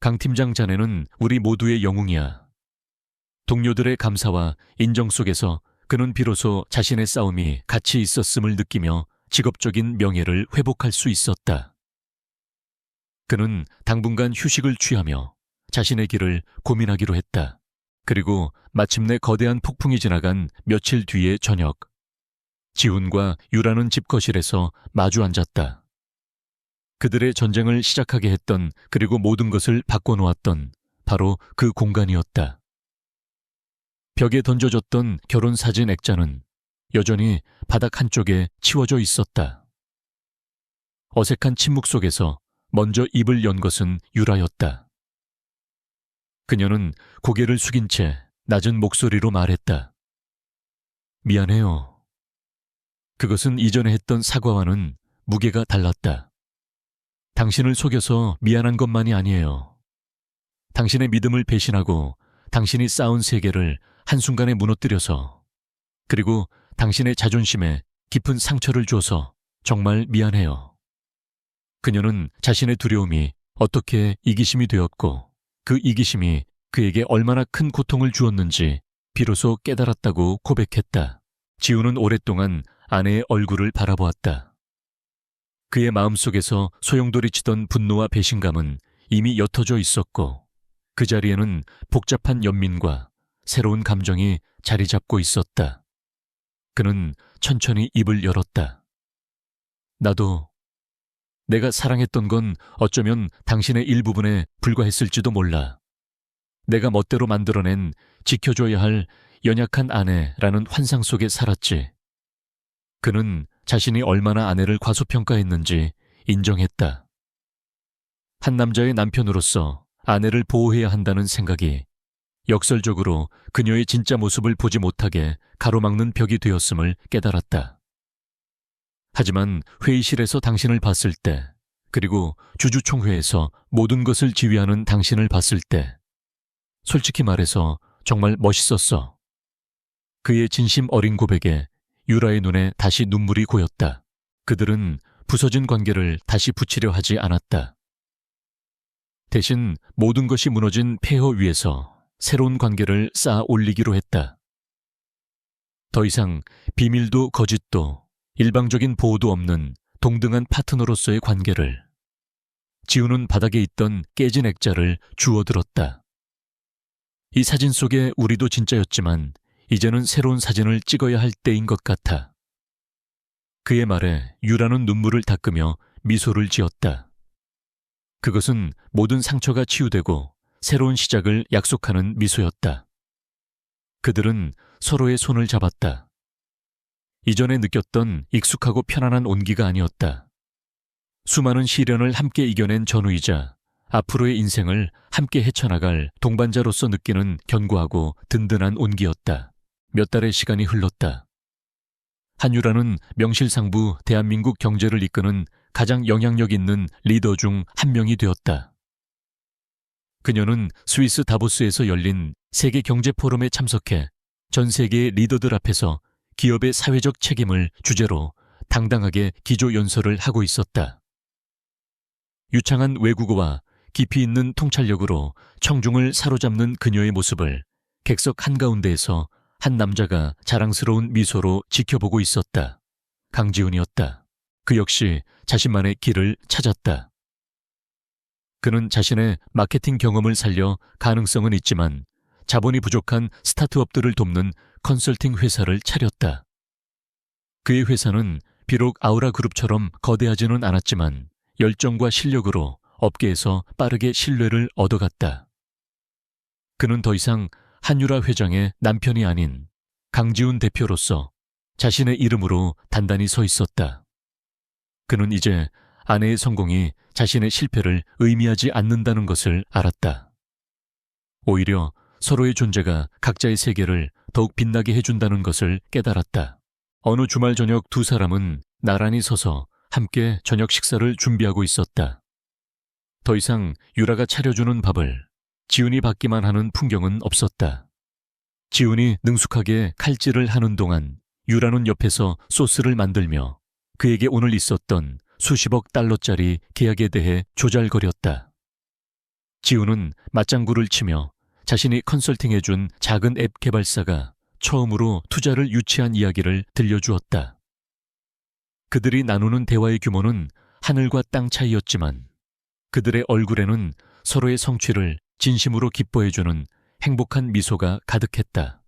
강 팀장 자네는 우리 모두의 영웅이야. 동료들의 감사와 인정 속에서 그는 비로소 자신의 싸움이 가치 있었음을 느끼며 직업적인 명예를 회복할 수 있었다. 그는 당분간 휴식을 취하며 자신의 길을 고민하기로 했다. 그리고 마침내 거대한 폭풍이 지나간 며칠 뒤의 저녁, 지훈과 유라는 집 거실에서 마주 앉았다. 그들의 전쟁을 시작하게 했던 그리고 모든 것을 바꿔놓았던 바로 그 공간이었다. 벽에 던져졌던 결혼사진 액자는 여전히 바닥 한쪽에 치워져 있었다. 어색한 침묵 속에서 먼저 입을 연 것은 유라였다. 그녀는 고개를 숙인 채 낮은 목소리로 말했다. 미안해요. 그것은 이전에 했던 사과와는 무게가 달랐다. 당신을 속여서 미안한 것만이 아니에요. 당신의 믿음을 배신하고 당신이 쌓은 세계를 한순간에 무너뜨려서 그리고 당신의 자존심에 깊은 상처를 줘서 정말 미안해요. 그녀는 자신의 두려움이 어떻게 이기심이 되었고 그 이기심이 그에게 얼마나 큰 고통을 주었는지 비로소 깨달았다고 고백했다. 지우는 오랫동안 아내의 얼굴을 바라보았다. 그의 마음속에서 소용돌이치던 분노와 배신감은 이미 옅어져 있었고 그 자리에는 복잡한 연민과 새로운 감정이 자리 잡고 있었다. 그는 천천히 입을 열었다. 나도 내가 사랑했던 건 어쩌면 당신의 일부분에 불과했을지도 몰라. 내가 멋대로 만들어낸 지켜줘야 할 연약한 아내라는 환상 속에 살았지. 그는 자신이 얼마나 아내를 과소평가했는지 인정했다. 한 남자의 남편으로서 아내를 보호해야 한다는 생각이 역설적으로 그녀의 진짜 모습을 보지 못하게 가로막는 벽이 되었음을 깨달았다. 하지만 회의실에서 당신을 봤을 때, 그리고 주주총회에서 모든 것을 지휘하는 당신을 봤을 때, 솔직히 말해서 정말 멋있었어. 그의 진심 어린 고백에 유라의 눈에 다시 눈물이 고였다. 그들은 부서진 관계를 다시 붙이려 하지 않았다. 대신 모든 것이 무너진 폐허 위에서 새로운 관계를 쌓아 올리기로 했다. 더 이상 비밀도 거짓도 일방적인 보호도 없는 동등한 파트너로서의 관계를. 지우는 바닥에 있던 깨진 액자를 주워들었다. 이 사진 속에 우리도 진짜였지만 이제는 새로운 사진을 찍어야 할 때인 것 같아. 그의 말에 유라는 눈물을 닦으며 미소를 지었다. 그것은 모든 상처가 치유되고 새로운 시작을 약속하는 미소였다. 그들은 서로의 손을 잡았다. 이전에 느꼈던 익숙하고 편안한 온기가 아니었다. 수많은 시련을 함께 이겨낸 전우이자 앞으로의 인생을 함께 헤쳐나갈 동반자로서 느끼는 견고하고 든든한 온기였다. 몇 달의 시간이 흘렀다. 한유라는 명실상부 대한민국 경제를 이끄는 가장 영향력 있는 리더 중 한 명이 되었다. 그녀는 스위스 다보스에서 열린 세계 경제 포럼에 참석해 전 세계의 리더들 앞에서 기업의 사회적 책임을 주제로 당당하게 기조 연설을 하고 있었다. 유창한 외국어와 깊이 있는 통찰력으로 청중을 사로잡는 그녀의 모습을 객석 한가운데에서 한 남자가 자랑스러운 미소로 지켜보고 있었다. 강지훈이었다. 그 역시 자신만의 길을 찾았다. 그는 자신의 마케팅 경험을 살려 가능성은 있지만 자본이 부족한 스타트업들을 돕는 컨설팅 회사를 차렸다. 그의 회사는 비록 아우라 그룹처럼 거대하지는 않았지만 열정과 실력으로 업계에서 빠르게 신뢰를 얻어갔다. 그는 더 이상 한유라 회장의 남편이 아닌 강지훈 대표로서 자신의 이름으로 단단히 서 있었다. 그는 이제 아내의 성공이 자신의 실패를 의미하지 않는다는 것을 알았다. 오히려 서로의 존재가 각자의 세계를 더욱 빛나게 해준다는 것을 깨달았다. 어느 주말 저녁 두 사람은 나란히 서서 함께 저녁 식사를 준비하고 있었다. 더 이상 유라가 차려주는 밥을 지훈이 받기만 하는 풍경은 없었다. 지훈이 능숙하게 칼질을 하는 동안 유라는 옆에서 소스를 만들며 그에게 오늘 있었던 수십억 달러짜리 계약에 대해 조잘거렸다. 지훈은 맞장구를 치며 자신이 컨설팅해준 작은 앱 개발사가 처음으로 투자를 유치한 이야기를 들려주었다. 그들이 나누는 대화의 규모는 하늘과 땅 차이였지만 그들의 얼굴에는 서로의 성취를 진심으로 기뻐해주는 행복한 미소가 가득했다.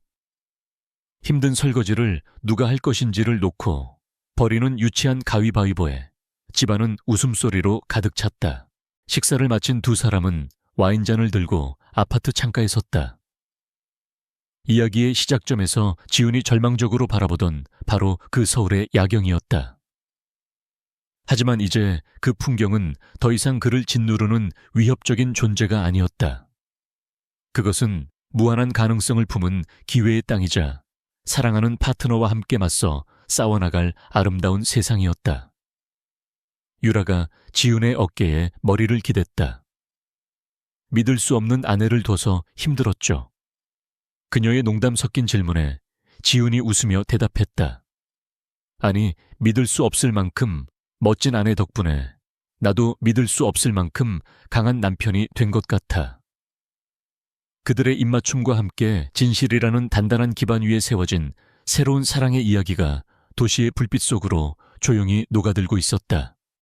힘든 설거지를 누가 할 것인지를 놓고 벌이는 유치한 가위바위보에 집안은 웃음소리로 가득 찼다. 식사를 마친 두 사람은 와인잔을 들고 아파트 창가에 섰다. 이야기의 시작점에서 지훈이 절망적으로 바라보던 바로 그 서울의 야경이었다. 하지만 이제 그 풍경은 더 이상 그를 짓누르는 위협적인 존재가 아니었다. 그것은 무한한 가능성을 품은 기회의 땅이자 사랑하는 파트너와 함께 맞서 싸워나갈 아름다운 세상이었다. 유라가 지훈의 어깨에 머리를 기댔다. 믿을 수 없는 아내를 둬서 힘들었죠. 그녀의 농담 섞인 질문에 지훈이 웃으며 대답했다. 아니, 믿을 수 없을 만큼 멋진 아내 덕분에 나도 믿을 수 없을 만큼 강한 남편이 된 것 같아. 그들의 입맞춤과 함께 진실이라는 단단한 기반 위에 세워진 새로운 사랑의 이야기가 도시의 불빛 속으로 조용히 녹아들고 있었다.